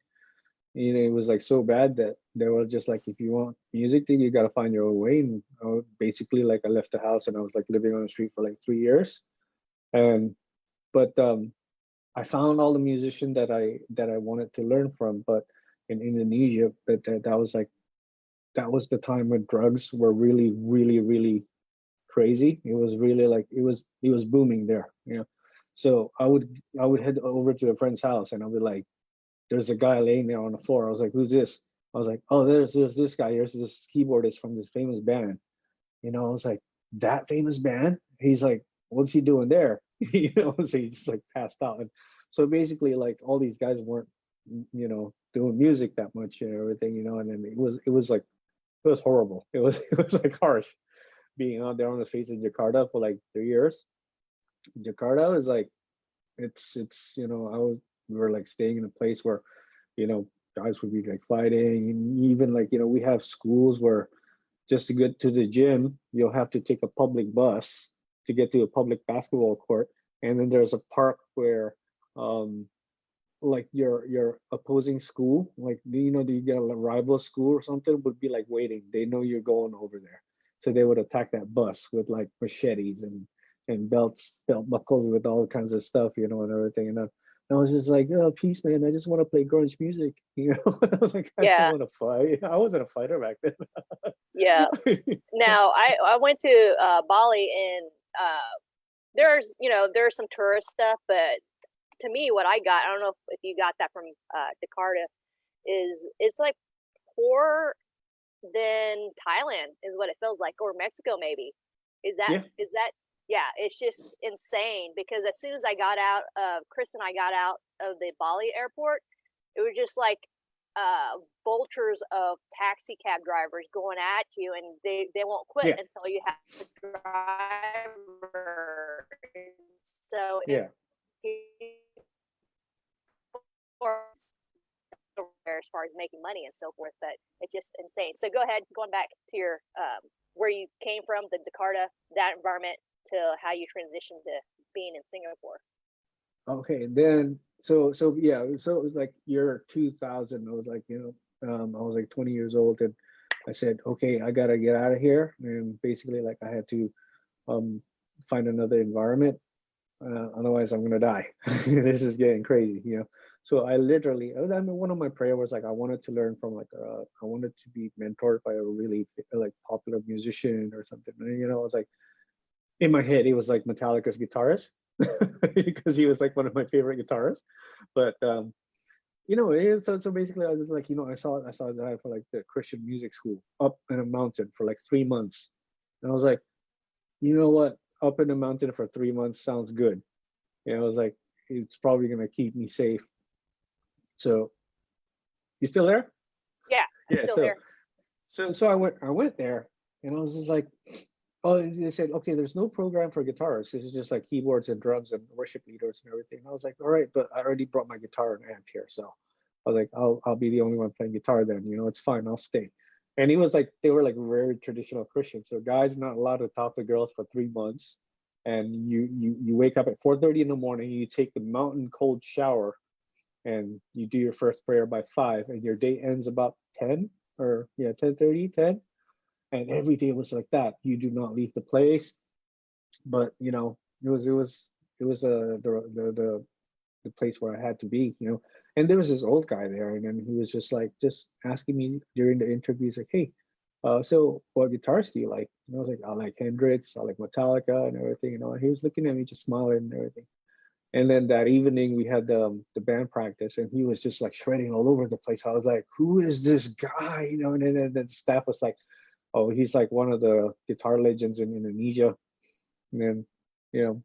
It was like so bad that they were just like, if you want music, then you got to find your own way. And basically, like, I left the house and I was like living on the street for like 3 years. And but I found all the musicians that I wanted to learn from. But in Indonesia, that was like that was the time when drugs were really, really, really crazy. It was really like it was booming there. So I would head over to a friend's house and I would like there's a guy laying there on the floor. I was like, who's this? I was like, oh, there's this guy. Here's this keyboardist from this famous band. I was like, that famous band? He's like, what's he doing there? So he's just like passed out. And so basically, like all these guys weren't, doing music that much and everything, and then it was horrible. It was like harsh being out there on the streets in Jakarta for like 3 years. Jakarta is like it's we were like staying in a place where you know guys would be like fighting, and even like we have schools where just to get to the gym you'll have to take a public bus to get to a public basketball court, and then there's a park where um like your opposing school, like do you get a rival school or something, would be like waiting. They know you're going over there, so they would attack that bus with like machetes and belt buckles with all kinds of stuff, and everything. And I was just like, oh, peace, man. I just want to play grunge music. I was like, I don't Yeah, want to fight. I wasn't a fighter back yeah. then. Now I went to Bali, and there's some tourist stuff, but to me, what I got, I don't know if you got that from Jakarta, is it's like poorer than Thailand is what it feels like, or Mexico maybe. Yeah, Is that yeah, it's just insane because as soon as I got out of Chris and I got out of the Bali airport, it was just like vultures of taxi cab drivers going at you, and they won't quit yeah, until you have a driver. So yeah. as far as making money and so forth, but it's just insane. So go ahead, going back to your where you came from, the Jakarta, that environment, to how you transitioned to being in Singapore. Okay, then so yeah, so it was like year 2000. I was like, I was like 20 years old, and I said, okay, I gotta get out of here, and basically like I had to um, find another environment. Otherwise, I'm gonna die. This is getting crazy, you know. So I literally, I mean, one of my prayer was like I wanted to learn from like I wanted to be mentored by a really like popular musician or something. And, you know, I was like in my head, he was like Metallica's guitarist because he was like one of my favorite guitarists. But you know, so basically, I was like, you know, I saw a guy for like the Christian music school up in a mountain for like 3 months, and I was like, you know what, up in the mountain for 3 months sounds good. You know, I was like, it's probably gonna keep me safe. So you still there? Yeah, I'm Yeah. still So here. I went there, and I was just like, oh, they said, okay, there's no program for guitarists. This is just like keyboards and drums and worship leaders and everything. And I was like, all right, but I already brought my guitar and amp here, so I was like, I'll be the only one playing guitar then. You know, it's fine. I'll stay. And he was like, they were like very traditional Christians. So guys not allowed to talk to girls for 3 months. And you wake up at 4:30 in the morning. You take the mountain cold shower, and you do your first prayer by 5, and your day ends about 10 or yeah 10:30 10. And every day was like that. You do not leave the place. But you know, it was the place where I had to be, you know. And there was this old guy there, and then he was just like just asking me during the interviews, like, hey, so what guitars do you like? And I was like, I like Hendrix, I like Metallica and everything, you know. And he was looking at me just smiling and everything. And then that evening we had the band practice, and he was just like shredding all over the place. I was like, who is this guy? You know, and then the staff was like, oh, he's like one of the guitar legends in Indonesia. And then, you know,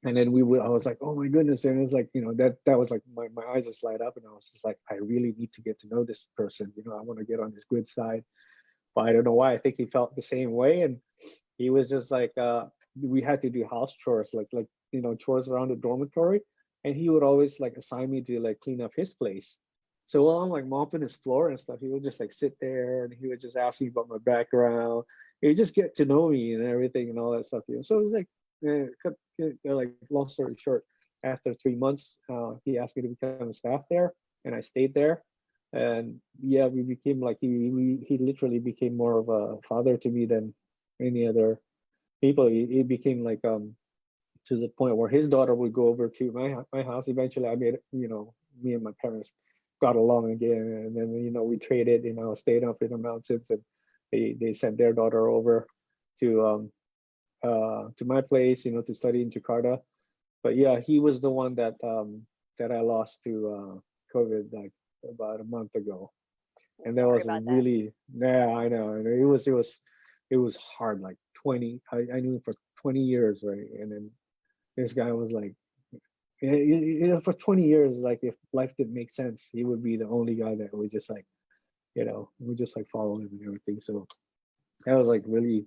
and then I was like, oh my goodness. And it was like, you know, that was like my eyes just light up, and I was just like, I really need to get to know this person. You know, I want to get on his good side. But I don't know why. I think he felt the same way. And he was just like, we had to do house chores, like, you know, chores around the dormitory. And he would always like assign me to like clean up his place. So while I'm like mopping his floor and stuff, he would just like sit there, and he would just ask me about my background. He would just get to know me and everything and all that stuff. You know? So it was like, like long story short, after 3 months, he asked me to become a staff there, and I stayed there. And yeah, we became like he literally became more of a father to me than any other people. He became like to the point where his daughter would go over to my house. Eventually, I made, you know, me and my parents got along again, and then, you know, we traded. You know, stayed up in the mountains, and they sent their daughter over to my place, you know, to study in Jakarta. But yeah, he was the one that I lost to COVID like about a month ago. I'm And that sorry was about that. really, yeah, I know. And it was hard. Like 20, I knew him for 20 years, right? And then this guy was like, you know, for 20 years, like if life didn't make sense, he would be the only guy that would just like, you know, would just like follow him and everything. So that was like really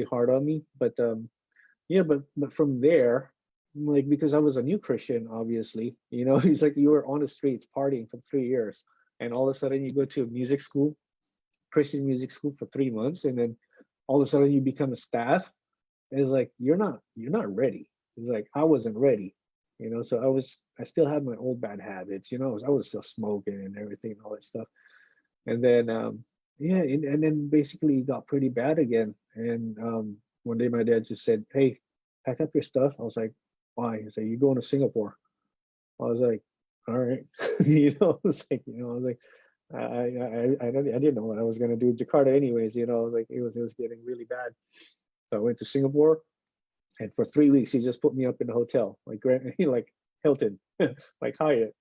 hard on me. But yeah, but from there, like, because I was a new Christian, obviously, you know, he's like, you were on the streets partying for 3 years, and all of a sudden you go to a music school, Christian music school for 3 months, and then all of a sudden you become a staff. And it's like you're not ready. It's like I wasn't ready, you know. So I still had my old bad habits, you know. I was still smoking and everything and all that stuff. And then yeah, and then basically it got pretty bad again. And one day my dad just said, hey, pack up your stuff. I was like, why? He said, you're going to Singapore. I was like, all right. You know, I was like, you know, I was like, I didn't know what I was gonna do in Jakarta anyways, you know. I was like, it was getting really bad. So I went to Singapore, and for 3 weeks he just put me up in a hotel, like like Hilton, like Hyatt.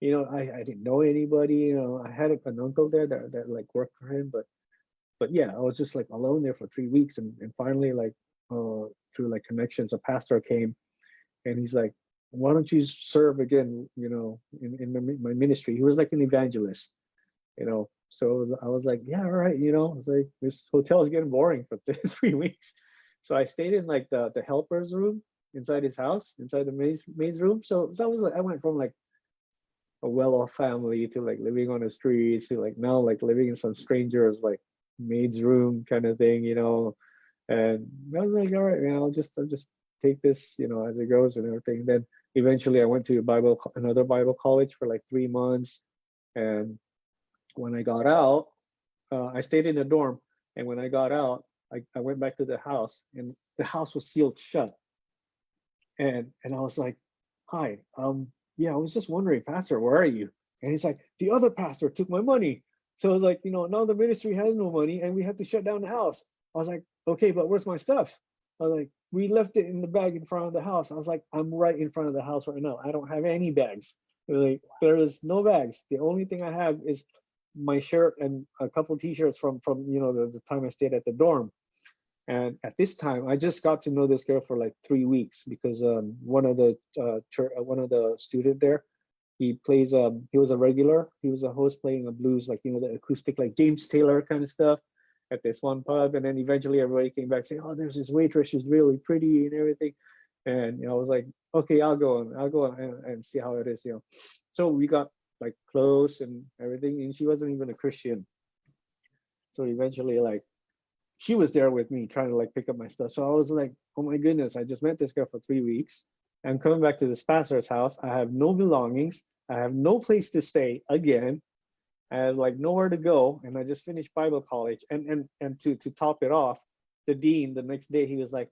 You know, I didn't know anybody. You know, I had an uncle there that like worked for him, but yeah, I was just like alone there for 3 weeks, and finally, like through like connections, a pastor came, and he's like, why don't you serve again, you know, in my ministry. He was like an evangelist, you know. So I was like, yeah, all right, you know. I was like, this hotel is getting boring for 3 weeks. So I stayed in like the helper's room inside his house, inside the maid's room. So I was like, I went from like a well-off family to like living on the streets to like now like living in some strangers like maid's room kind of thing, you know. And I was like, all right, man, I'll just take this, you know, as it goes and everything. Then eventually I went to another Bible college for like 3 months. And when I got out, I stayed in the dorm, and when I got out, I went back to the house, and the house was sealed shut. And I was like, "Hi, yeah, I was just wondering, Pastor, where are you?" And he's like, "The other pastor took my money." So I was like, now the ministry has no money, and we have to shut down the house. I was like, "Okay, but where's my stuff?" I was like, "We left it in the bag in front of the house." I was like, "I'm right in front of the house right now. I don't have any bags. Like, there is no bags. The only thing I have is my shirt and a couple of t-shirts from the time I stayed at the dorm." And at this time, I just got to know this girl for like 3 weeks because one of the student there, he was a regular. He was a host playing a blues, like, the acoustic, like James Taylor kind of stuff at this one pub. And then eventually everybody came back saying, "Oh, there's this waitress. She's really pretty and everything." And, I was like, "Okay, I'll go and see how it is. So we got like close and everything. And she wasn't even a Christian. So eventually, like, she was there with me trying to like pick up my stuff. So I was like, "Oh my goodness, I just met this girl for 3 weeks. I'm coming back to this pastor's house. I have no belongings. I have no place to stay again. I have like nowhere to go. And I just finished Bible college." And to top it off, the dean the next day, he was like,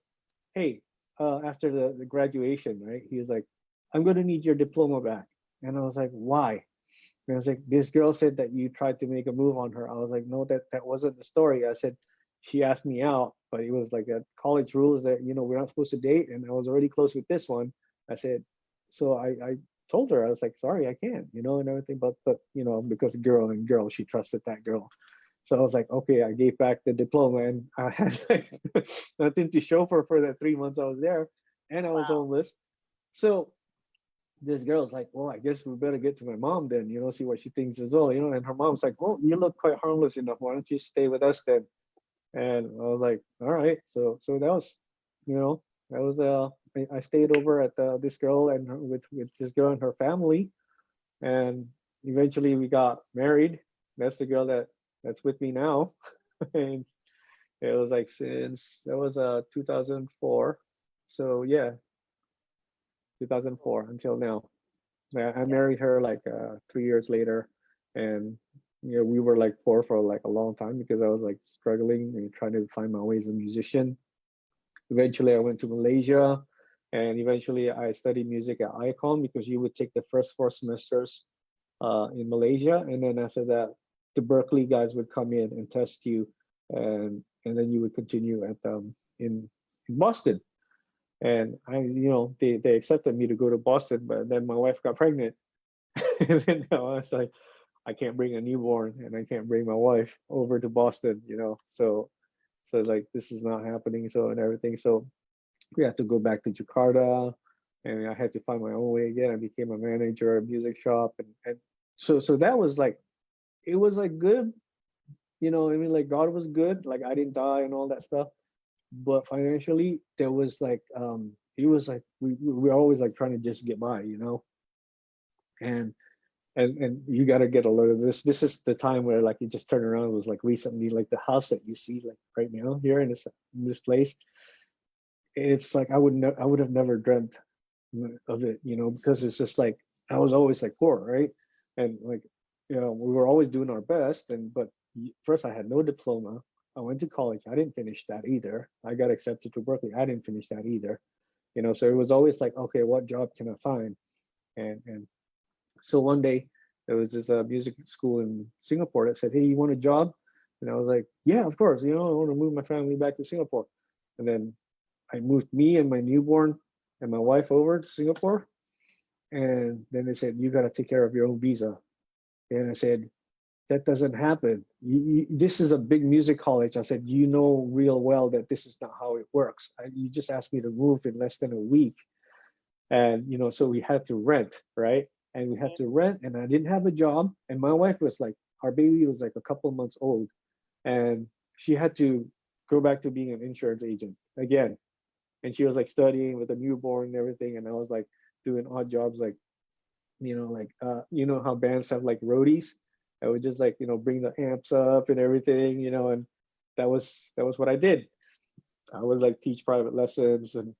"Hey, after the graduation, right?" He was like, "I'm gonna need your diploma back." And I was like, "Why?" And I was like, "This girl said that you tried to make a move on her." I was like, "No, that wasn't the story." I said, "She asked me out, but it was like a college rules that, we're not supposed to date. And I was already close with this one." I said, so I told her, I was like, "Sorry, I can't, and everything. But, because girl and girl, she trusted that girl." So I was like, "Okay," I gave back the diploma, and I had like nothing to show for the 3 months I was there. And I was Wow. homeless. So this girl's like, "Well, I guess we better get to my mom then, see what she thinks as well." And her mom's like, "Well, you look quite harmless enough. Why don't you stay with us then?" And I was like, "All right." So that was, that was I stayed over at this girl and with this girl and her family, and eventually we got married. That's the girl that's with me now. And it was like since that was 2004. So yeah, 2004 until now. I Yeah. married her like 3 years later, and we were like poor for like a long time because I was like struggling and trying to find my way as a musician. Eventually, I went to Malaysia, and eventually I studied music at ICON because you would take the first 4 semesters in Malaysia, and then after that, the Berkeley guys would come in and test you, and then you would continue at in Boston. And they accepted me to go to Boston, but then my wife got pregnant, and then I was like, I can't bring a newborn and I can't bring my wife over to Boston. So like this is not happening. So and everything. So we had to go back to Jakarta, and I had to find my own way again. I became a manager at a music shop, and so that was like it was like good. I mean, like God was good. Like I didn't die and all that stuff. But financially, there was like it was like we were always like trying to just get by. And and you got to get a load of this. This is the time where like it just turned around. It was like recently, like the house that you see like right now here in this place. It's like I would have never dreamt of it, because it's just like I was always like poor, right? And like we were always doing our best, but first I had no diploma. I went to college. I didn't finish that either. I got accepted to Berkeley. I didn't finish that either. So it was always like, okay, what job can I find? And so one day there was this music school in Singapore that said, "Hey, you want a job?" And I was like, "Yeah, of course. I want to move my family back to Singapore." And then I moved me and my newborn and my wife over to Singapore. And then they said, "You got to take care of your own visa." And I said, "That doesn't happen. This is a big music college." I said, "You know real well that this is not how it works. You just asked me to move in less than a week." And so we had to rent, right? And we had Mhm. to rent, and I didn't have a job, and my wife was like, our baby was like a couple months old, and she had to go back to being an insurance agent again. And she was like studying with a newborn and everything, and I was like doing odd jobs, like how bands have like roadies. I would just like bring the amps up and everything, and that was what I did. I would like teach private lessons, and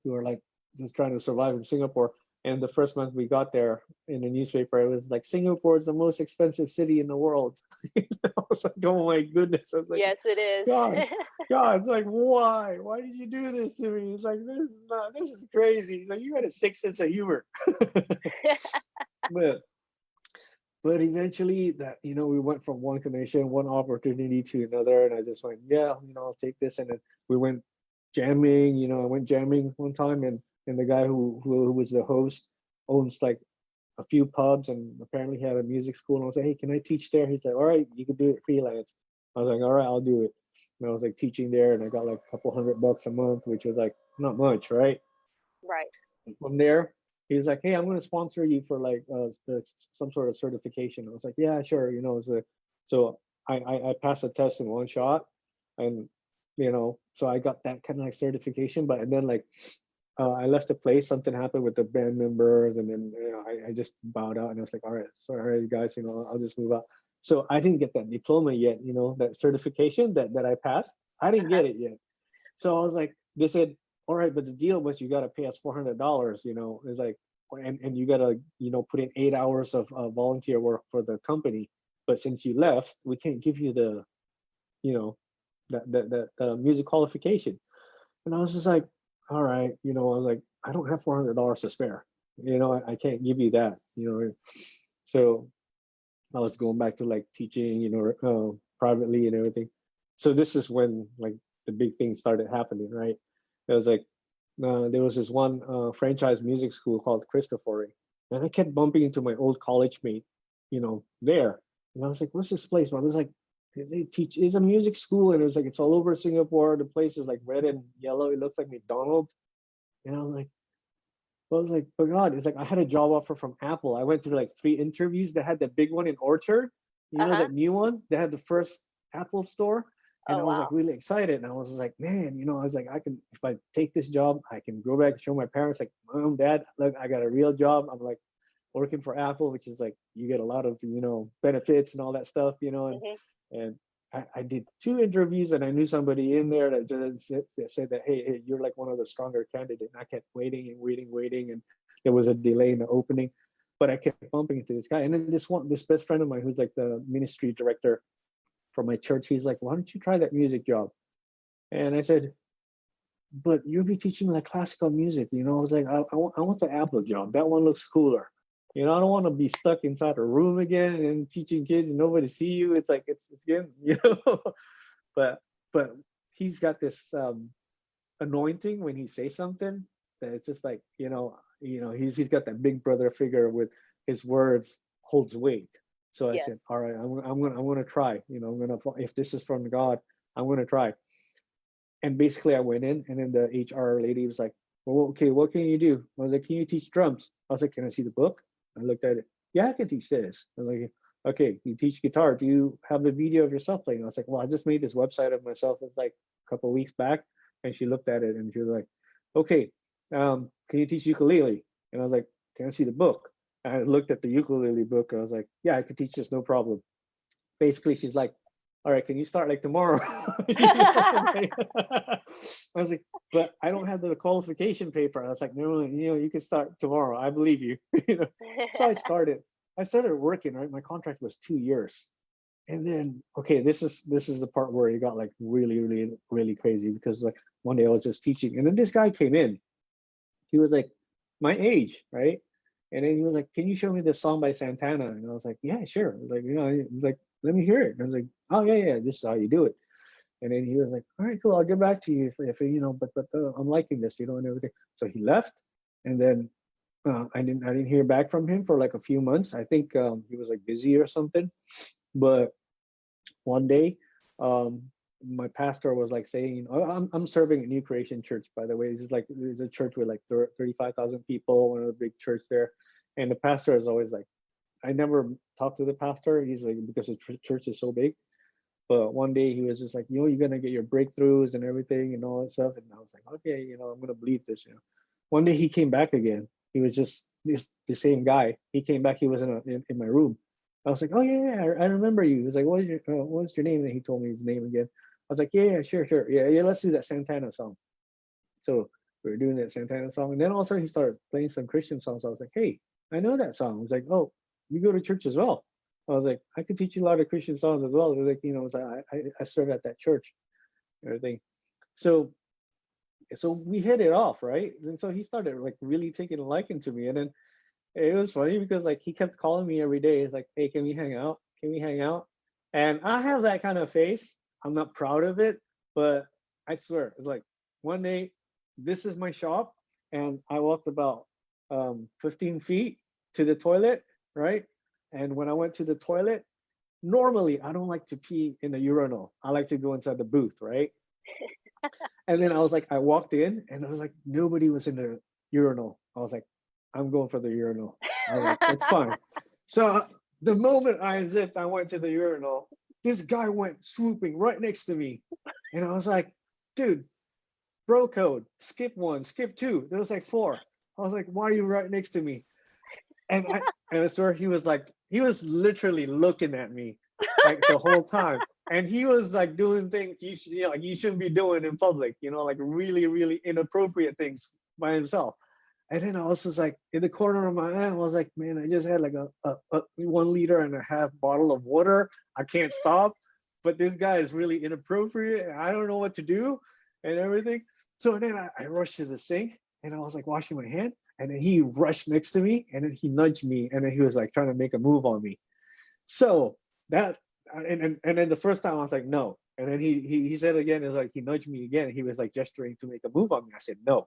we were like just trying to survive in Singapore. And the first month we got there in the newspaper, it was like Singapore is the most expensive city in the world. I was like, oh my goodness. I was like, Yes, it is. God, God, it's like, why? Why did you do this to me? It's like, this is crazy. Like, you had a sick sense of humor. but but eventually that, we went from one connection, one opportunity to another, and I just went, yeah, I'll take this. And then we went jamming. I went jamming one time, and the guy who was the host owns like a few pubs, and apparently he had a music school. And I was like, hey, can I teach there? He's like, all right, you can do it freelance. I was like, all right, I'll do it. And I was like teaching there, and I got like a couple $100 a month, which was like not much, right? Right. From there, he was like, hey, I'm going to sponsor you for like some sort of certification. I was like, yeah, sure. So I passed the test in one shot, and so I got that kind of like certification. But and then like I left the place, something happened with the band members, and then I just bowed out, and I was like, all right, sorry guys, I'll just move out. So I didn't get that diploma yet, that certification that I passed. I didn't Uh-huh. get it yet. So I was like, they said, all right, but the deal was you got to pay us $400. It's like, and you got to put in 8 hours of volunteer work for the company. But since you left, we can't give you the you know the music qualification. And I was just like, all right, I was like, I don't have $400 to spare. I can't give you that. So I was going back to like teaching, privately and everything. So this is when like the big things started happening, right? It was like there was this one franchise music school called Cristofori, and I kept bumping into my old college mate, there. And I was like, what's this place? But I was like, they teach, it's a music school, and it was like, it's all over Singapore. The place is like red and yellow. It looks like McDonald's. And I was like, but God, it's like I had a job offer from Apple. I went through like 3 interviews. They had the big one in Orchard, Uh-huh. that new one. They had the first Apple store. And Oh I was like wow. really excited. And I was like, man, I was like, I can, if I take this job, I can go back and show my parents, like, Mom, Dad, look, I got a real job. I'm like working for Apple, which is like, you get a lot of, benefits and all that stuff, Mhm. and I did 2 interviews, and I knew somebody in there that just said that, hey, you're like one of the stronger candidates. And I kept waiting and waiting, waiting, and there was a delay in the opening, but I kept bumping into this guy. And then this best friend of mine, who's like the ministry director for my church, he's like, why don't you try that music job? And I said, but you'll be teaching like classical music. I was like, I want the Apple job. That one looks cooler. I don't want to be stuck inside a room again and teaching kids and nobody see you. It's like it's again, but but he's got this anointing when he says something that it's just like, he's got that big brother figure with his words holds weight. So I said, Yes. all right, I'm gonna try. I'm gonna, if this is from God, I'm gonna try. And basically I went in, and then the HR lady was like, well, okay, what can you do? I was like, can you teach drums? I was like, can I see the book? I looked at it. Yeah, I can teach this. I was like, okay, you teach guitar. Do you have a video of yourself playing? I was like, well, I just made this website of myself. It's like a couple of weeks back. And she looked at it, and she was like, okay, can you teach ukulele? And I was like, can I see the book? And I looked at the ukulele book. I was like, yeah, I could teach this, no problem. Basically, she's like, all right, can you start like tomorrow? I was like, but I don't have the qualification paper. I was like, no, you can start tomorrow. I believe you. So I started working, right? My contract was 2 years. And then, okay, this is the part where it got like really, really, really crazy, because like one day I was just teaching, and then this guy came in. He was like my age, right? And then he was like, "Can you show me this song by Santana?" And I was like, "Yeah, sure." I was like, he was like, "Let me hear it." And I was like, "Oh yeah, yeah, this is how you do it." And then he was like, "All right, cool. I'll get back to you if but I'm liking this, and everything." So he left, and then I didn't hear back from him for like a few months. I think he was like busy or something. But one day, um, my pastor was like saying, oh, I'm serving at New Creation Church, by the way. This is like, there's a church with like 35,000 people, one of the big church there. And the pastor is always like, I never talked to the pastor. He's like, because the church is so big. But one day he was just like, you're gonna get your breakthroughs and everything and all that stuff. And I was like, okay, I'm gonna believe this. One day he came back again. He was just the same guy. He came back. He was in my room. I was like, oh yeah, yeah, I remember you. He was like, what's your name? And he told me his name again. I was like, yeah, yeah, sure, sure, yeah, yeah. Let's do that Santana song. So We were doing that Santana song, and then also he started playing some Christian songs. I was like, hey, I know that song. I was like, oh, you go to church as well. I was like, I could teach you a lot of Christian songs as well. It was like, you know, it was like, I serve at that church, and everything. So we hit it off, right? And so he started like really taking a liking to me. And then it was funny because like he kept calling me every day. He's like, hey, can we hang out? Can we hang out? And I have that kind of face. I'm not proud of it, but I swear, it's like one day, this is my shop, and I walked about 15 feet to the toilet, right? And when I went to the toilet, normally I don't like to pee in the urinal. I like to go inside the booth, right? And then I was like, I walked in and I was like, nobody was in the urinal. I was like, I'm going for the urinal. I was like, it's fine. So the moment I unzipped, I went to the urinal. This guy went swooping right next to me. And I was like, dude, bro code, skip one, skip two. There was like four. I was like, why are you right next to me? And I swear he was literally looking at me like the whole time. And he was like doing things like you shouldn't be doing in public, you know, like really, really inappropriate things by himself. And then I was just like in the corner of my eye, I was like, man, I just had like a 1.5 liter bottle of water. I can't stop. But this guy is really inappropriate. And I don't know what to do and everything. So then I rushed to the sink and I was like washing my hand. And then he rushed next to me and then he nudged me. And then he was like trying to make a move on me. So that, and then the first time I was like, no. And then he said again, it's like he nudged me again. He was like gesturing to make a move on me. I said, no.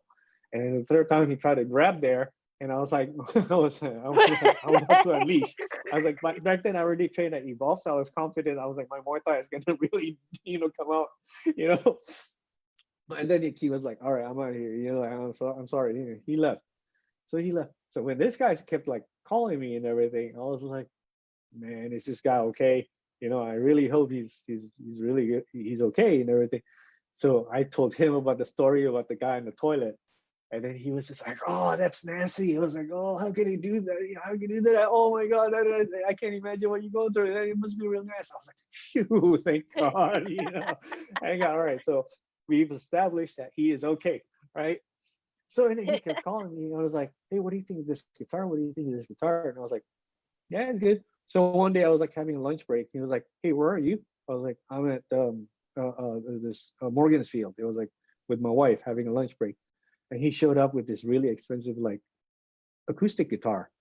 And the third time he tried to grab there, and I was like, I was to unleash. I was like, back then I already trained at Evolve, so I was confident. I was like, my Muay Thai is gonna really, come out, you know. And then he was like, all right, I'm out of here. You know, like, I'm sorry. He left. So he left. So when this guy kept like calling me and everything, I was like, man, is this guy okay? You know, I really hope he's really good. He's okay and everything. So I told him about the story about the guy in the toilet. And then he was just like, oh, that's nasty. I was like, oh, how can he do that? How can he do that? Oh my God, I can't imagine what you go through. It must be real nasty. I was like, phew, thank God, I got all right. So we've established that he is okay, right? So and then he kept calling me. I was like, hey, what do you think of this guitar? What do you think of this guitar? And I was like, yeah, it's good. So one day I was like having a lunch break. He was like, hey, where are you? I was like, I'm at this Morgansfield. It was like with my wife having a lunch break. And he showed up with this really expensive like acoustic guitar,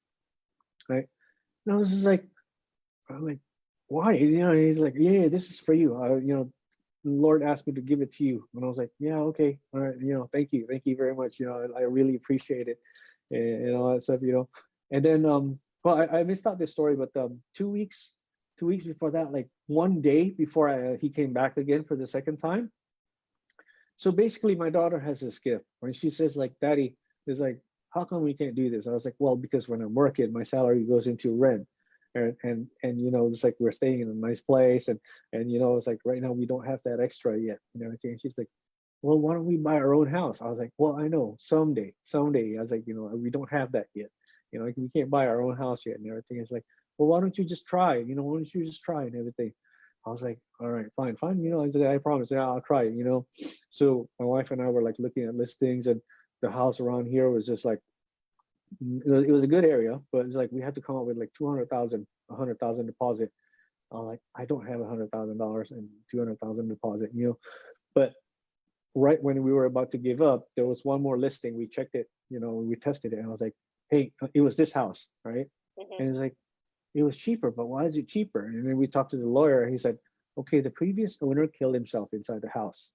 right? And I was just like, I'm like, why? He's like, yeah, this is for you. The Lord asked me to give it to you. And I was like, yeah, okay, all right, thank you very much. I really appreciate it, and all that stuff. And then well, I missed out this story, but 2 weeks before that, like one day before he came back again for the second time. So basically, my daughter has this gift when she says, like, Daddy, is like, how come we can't do this? I was like, well, because when I'm working, my salary goes into rent. And it's like we're staying in a nice place. And it's like right now we don't have that extra yet and everything. And she's like, well, why don't we buy our own house? I was like, well, I know someday. I was like, we don't have that yet. Like we can't buy our own house yet and everything. It's like, well, why don't you just try? Why don't you just try and everything? I was like, all right, fine. I promise. Yeah, I'll try it. So my wife and I were like looking at listings, and the house around here was just like, it was a good area, but it's like we had to come up with like 200,000, 100,000 deposit. I'm like, I don't have $100,000 and 200,000 deposit, But right when we were about to give up, there was one more listing. We checked it, we tested it, and I was like, hey, it was this house, right? Mhm. And it's like, it was cheaper, but why is it cheaper? And then we talked to the lawyer. He said, okay, the previous owner killed himself inside the house,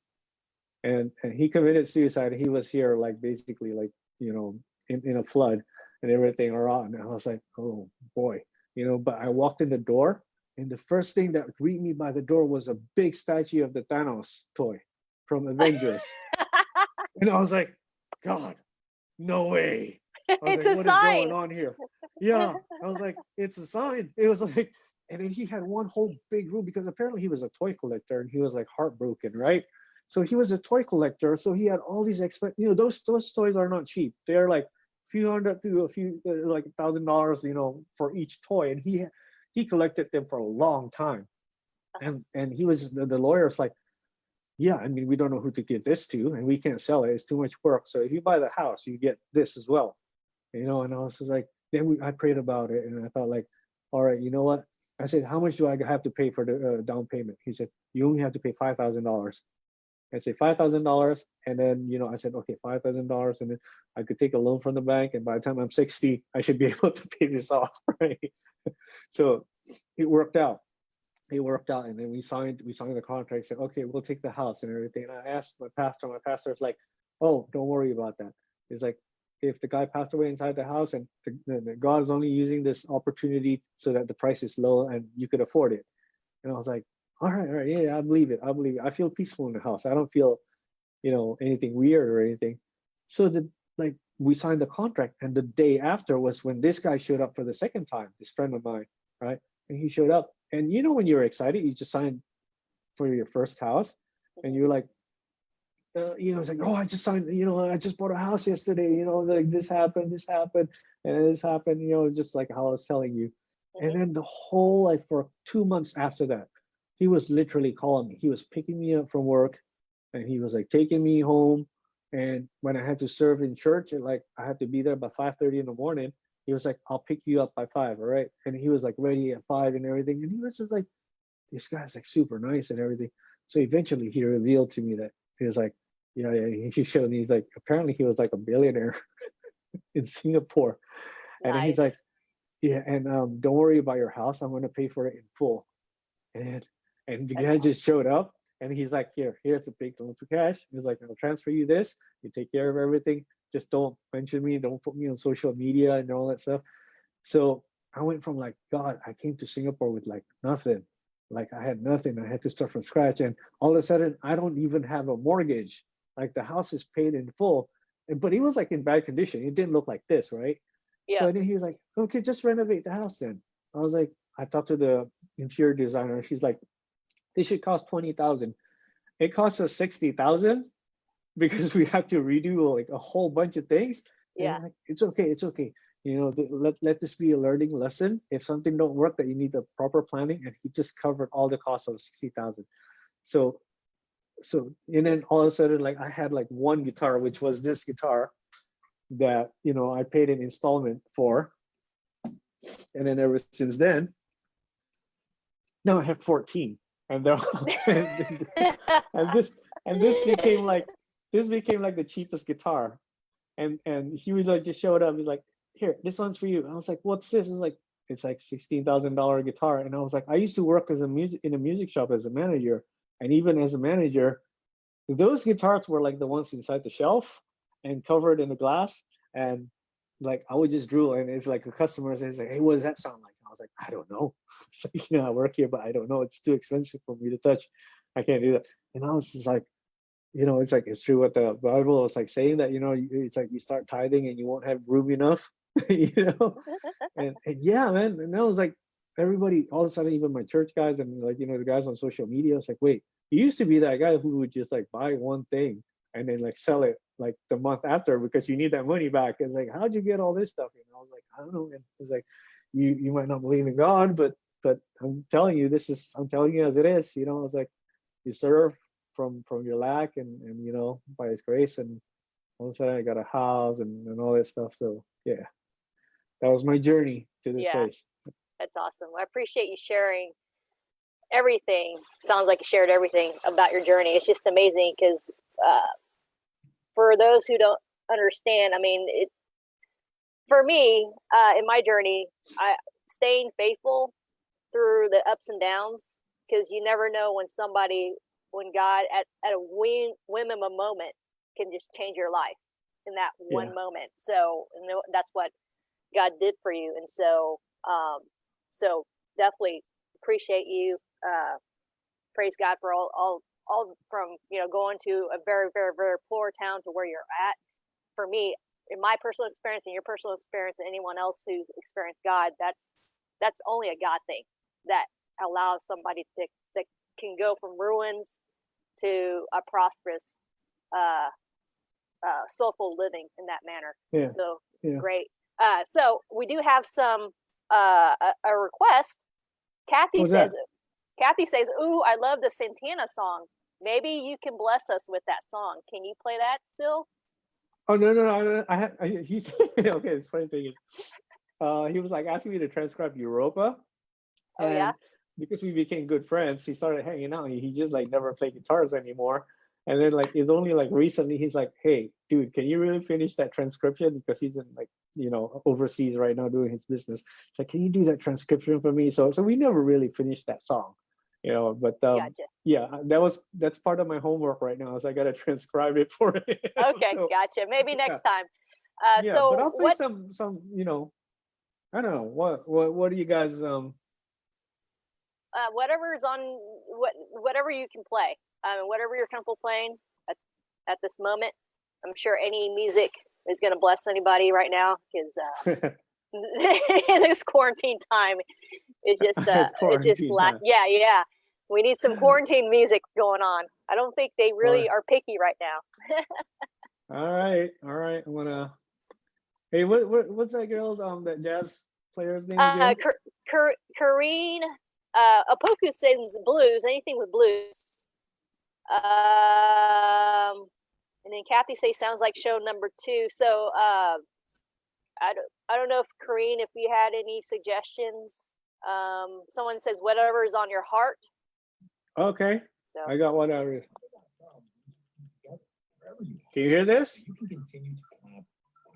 and he committed suicide. He was here like basically like in a flood and everything around. And I was like, oh boy, But I walked in the door, and the first thing that greeted me by the door was a big statue of the Thanos toy from Avengers, and I was like, God, no way. I was It's like, a what is going sign. on here? Yeah, I was like, it's a sign. It was like, and then he had one whole big room because apparently he was a toy collector and he was like heartbroken, right? So he was a toy collector. So he had all these those toys are not cheap. They're like a few hundred to a few like $1,000, for each toy, and he collected them for a long time. And he was the lawyer's like, yeah, I mean, we don't know who to give this to, and we can't sell it. It's too much work. So if you buy the house, you get this as well. And I was just like, then I prayed about it, and I thought like, all right, you know what? I said, how much do I have to pay for the down payment? He said, you only have to pay $5,000. I say $5,000, and then I said, okay, $5,000, and then I could take a loan from the bank, and by the time I'm 60, I should be able to pay this off, right? So it worked out. It worked out, and then we signed the contract. Said, okay, we'll take the house and everything. And I asked my pastor. My pastor's like, oh, don't worry about that. It's like, if the guy passed away inside the house, and God is only using this opportunity so that the price is low and you could afford it. And I was like, all right, yeah, I believe it. I believe it. I feel peaceful in the house. I don't feel, anything weird or anything. So we signed the contract, and the day after was when this guy showed up for the second time, this friend of mine, right? And he showed up, and when you're excited, you just signed for your first house, and you're like, it's like, oh, I just signed, I just bought a house yesterday, like this happened, and this happened, just like how I was telling you. And then the whole, like, for 2 months after that, he was literally calling me. He was picking me up from work, and he was like taking me home. And when I had to serve in church, and like I had to be there by 5:30 in the morning, he was like, I'll pick you up by 5, all right? And he was like ready at 5 and everything. And he was just like, this guy's like super nice and everything. So eventually he revealed to me that he was like, he showed me, he's like, apparently he was like a billionaire in Singapore. And he's like, Nice. yeah, and don't worry about your house. I'm going to pay for it in full. And the That's guy awesome. just showed up, and he's like, here's a big lump of cash. He's like, I'll transfer you this. You take care of everything. Just don't mention me. Don't put me on social media and all that stuff. So I went from like, God, I came to Singapore with like nothing. Like I had nothing. I had to start from scratch. And all of a sudden, I don't even have a mortgage. Like the house is paid in full. But it was like in bad condition. It didn't look like this, right? Yeah. So then he was like, okay, just renovate the house then. I was like, I talked to the interior designer. She's like, this should cost 20,000. It costs us 60,000 because we have to redo like a whole bunch of things. And Yeah. I'm like, it's okay, it's okay. Let this be a learning lesson. If something don't work, that you need the proper planning. And he just covered all the costs of 60,000. So and then all of a sudden, like I had like one guitar, which was this guitar that I paid an installment for. And then ever since then, now I have 14. And they're and this became like the cheapest guitar. And he was like, just showed up. He's like, here, this one's for you. And I was like, what's this? It's like $16,000 guitar. And I was like, I used to work in a music shop as a manager. And even as a manager, those guitars were like the ones inside the shelf and covered in the glass. And like I would just drool. And it's like a customer says, like, hey, what does that sound like? And I was like, I don't know. It's like, I work here, but I don't know. It's too expensive for me to touch. I can't do that. And I was just like, it's like, it's true what the Bible is like saying, that it's like you start tithing and you won't have room enough. you know and yeah, man. And that was like, everybody, all of a sudden, even my church guys and like the guys on social media, it's like, wait, you used to be that guy who would just like buy one thing and then like sell it like the month after because you need that money back. And like, how'd you get all this stuff? I was like, I don't know. And it's like, you might not believe in God, but I'm telling you, I'm telling you as it is. I was like, you serve from your lack, and by His grace, and all of a sudden I got a house and all that stuff. So yeah, that was my journey to this Yeah. place. That's awesome. I appreciate you sharing everything. Sounds like you shared everything about your journey. It's just amazing because for those who don't understand, I mean, for me, in my journey, staying faithful through the ups and downs, because you never know when God at a whim of a moment can just change your life in that one moment. So that's what God did for you. And so definitely appreciate you. Praise God for all from going to a very, very, very poor town to where you're at. For me, in my personal experience and your personal experience and anyone else who's experienced God, that's only a God thing that allows somebody that can go from ruins to a prosperous soulful living in that manner. Yeah. So Yeah. great. So we do have some a request. Kathy says, "Ooh, I love the Santana song. maybe you can bless us with that song. Can you play that still? Oh no! He's okay. It's funny thing is, he was like asking me to transcribe Europa, Oh yeah. and because we became good friends, he started hanging out. He just like never played guitars anymore. And then like it's only like recently he's like, hey, dude, can you really finish that transcription? Because he's in like, you know, overseas right now doing his business. It's like, can you do that transcription for me? So we never really finished that song, you know. But Gotcha. yeah, that's part of my homework right now. Is I gotta transcribe it for him. Okay, So, gotcha. Maybe next time. yeah, So but I'll play what? some you know, I don't know what do you guys Whatever's on whatever you can play. Whatever you're comfortable playing at this moment. I'm sure any music is going to bless anybody right now because in this quarantine time, it's just it's quarantine time. yeah. We need some quarantine music going on. I don't think they really are picky right now. All right. I'm gonna. Hey, what's that girl? That jazz player's name again? Kareen. Opoku sings blues. Anything with blues. And then Kathy says sounds like show number 2. So I don't know if Kareen, if you had any suggestions. Someone says whatever is on your heart. Okay. So I got one out of it. Can you hear this?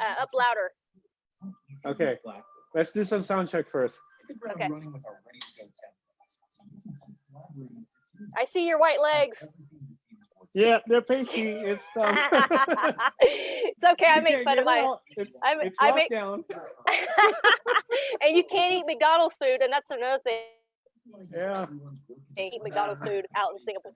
up louder. Okay. Let's do some sound check first. Okay. I see your white legs. Yeah, they're pasty. It's it's okay. I make fun of my. It's lockdown. And you can't eat McDonald's food, and that's another thing. Yeah. Can't eat McDonald's food out in Singapore.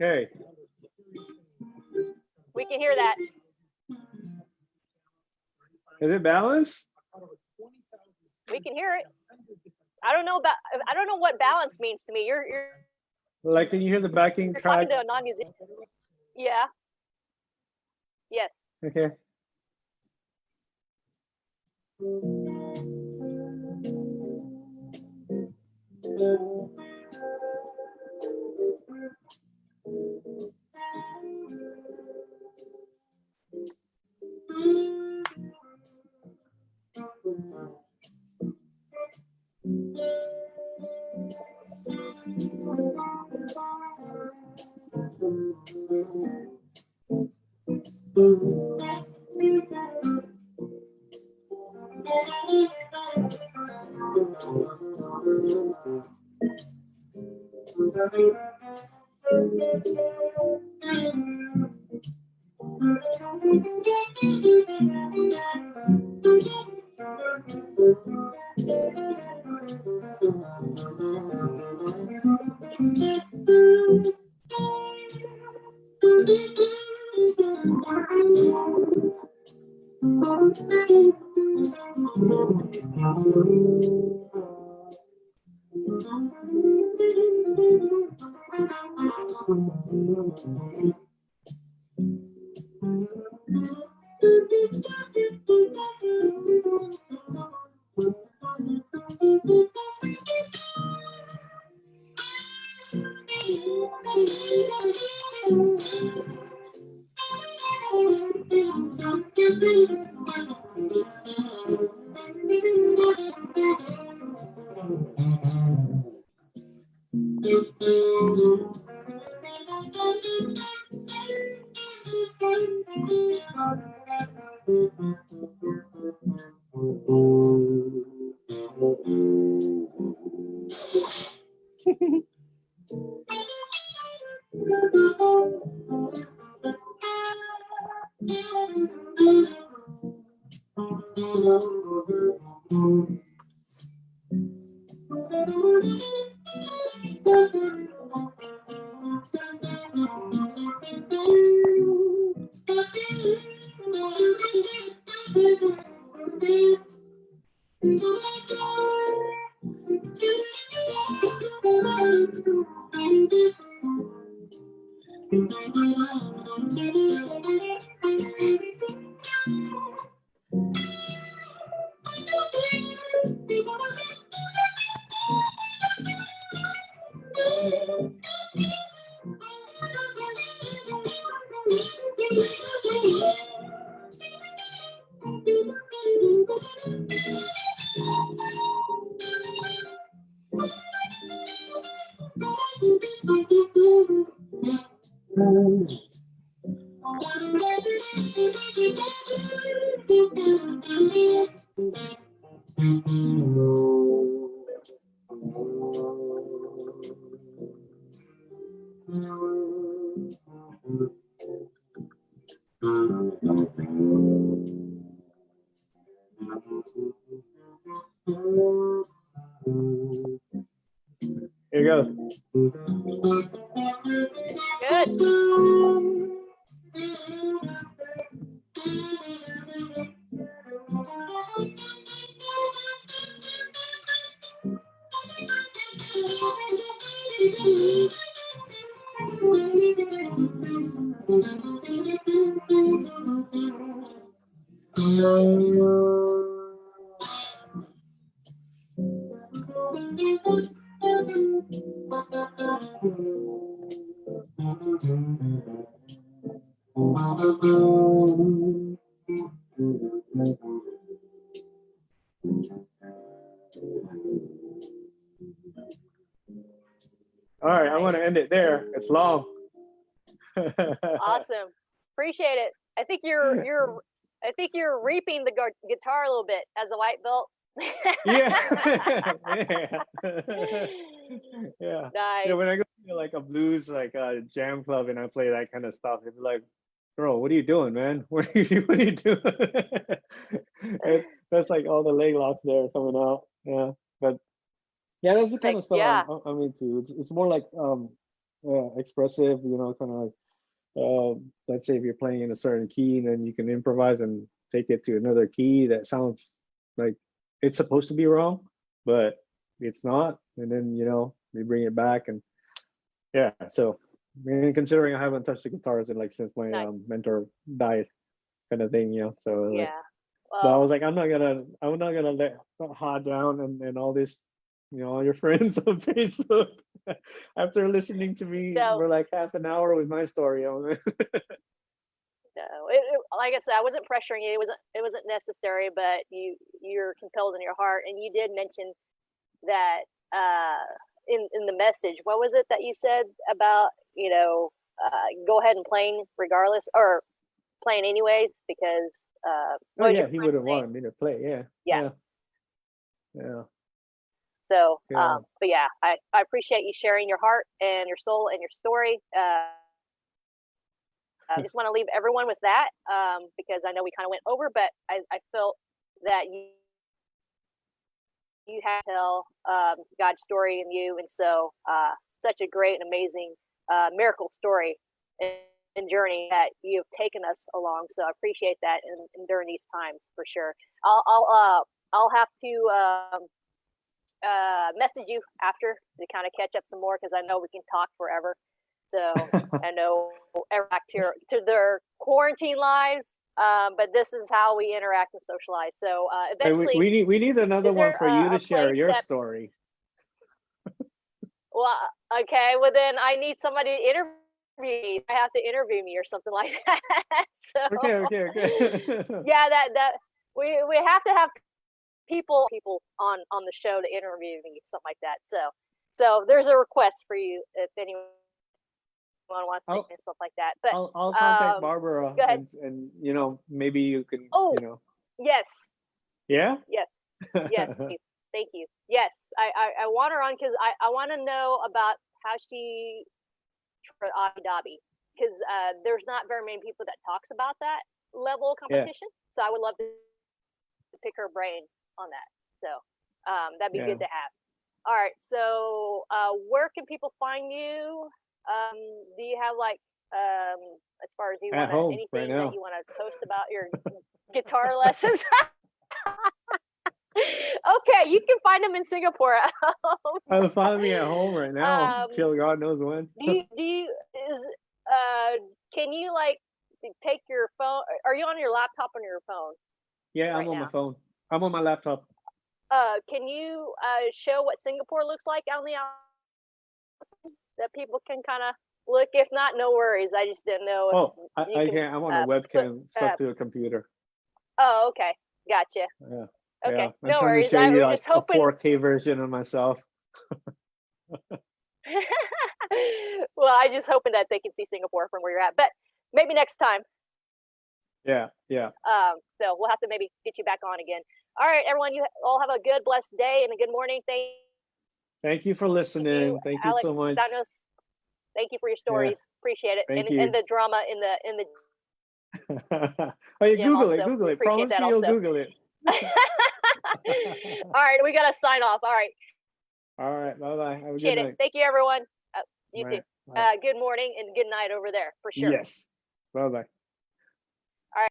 Okay. We can hear that. Is it balanced? We can hear it. I don't know what balance means to me. You're Like, can you hear the backing you're track? talking to a non-musician. Yeah. Yes. Okay. Here you go. Good. All right, I want to end it there. It's long. Awesome. Appreciate it. I think you're reaping the guitar a little bit as a white belt. Yeah. Yeah. Nice. Yeah, when I go to like a blues like a jam club and I play that kind of stuff, it's like, bro, what are you doing, man? What are you doing? That's like all the leg locks there coming out. Yeah. But yeah, that's the kind of stuff yeah. I'm into. It's more like expressive, kind of like let's say if you're playing in a certain key and then you can improvise and take it to another key that sounds like it's supposed to be wrong, but it's not. And then, you bring it back and yeah. So considering I haven't touched the guitars in like since my Nice. mentor died kind of thing, so Yeah. like, but I was like, I'm not gonna let hard down and all this, all your friends on Facebook after listening to me for like half an hour with my story. No, like I said, I wasn't pressuring you. It wasn't necessary, but you're compelled in your heart, and you did mention that in the message. What was it that you said about go ahead and playing regardless or playing anyways because oh yeah, he would have wanted me to play. Yeah. So but yeah, I appreciate you sharing your heart and your soul and your story. I just want to leave everyone with that because I know we kind of went over, but I felt that you have to tell God's story in you, and so such a great and amazing miracle story and journey that you've taken us along. So I appreciate that, and during these times for sure. I'll have to message you after to kind of catch up some more because I know we can talk forever. So I know back to their quarantine lives, but this is how we interact and socialize. So eventually, we need another one for you to share your story. Well, okay. Well, then I need somebody to interview me. I have to interview me or something like that. So okay. Yeah, that we have to have people on the show to interview me, something like that. So there's a request for you if anyone wants to and stuff like that. But I'll contact Barbara and maybe you can Yes. Yeah? Yes, please. Thank you. Yes, I want her on because I want to know about how she for Abu Dhabi because there's not very many people that talks about that level of competition. So I would love to pick her brain on that. So that'd be good to have. All right. So where can people find you? Do you have like as far as you want anything that you want to post about your guitar lessons? Okay, you can find them in Singapore. I'll find me at home right now till God knows when. can you like take your phone? Are you on your laptop or your phone Yeah, I'm right on my now? phone. I'm on my laptop. Can you show what Singapore looks like on the outside that people can kind of look? If not, no worries. I just didn't know if Oh, you I can can. I'm on a put. webcam stuck to a computer. Oh, okay, gotcha. Yeah, yeah. Okay, I'm no trying to worries. show I you was like just a hoping. 4K version of myself. Well, I just hoping that they can see Singapore from where you're at, but maybe next time. Yeah, yeah. So we'll have to maybe get you back on again. All right, everyone, you all have a good, blessed day and a good morning. Thank you for Thank you, listening. Thank you so Alex, much. Thanos. Thank you for your Yeah, stories. Appreciate it, thank and you. the drama in the Oh, you gym Google it. also. Google We it. appreciate Promise that me you'll also. Google it. All right, we gotta sign off. All right, All right. Bye bye. Have a good appreciate it. night. Thank you, everyone. All You too. right. Bye. Good morning and good night over there for sure. Yes. Bye bye.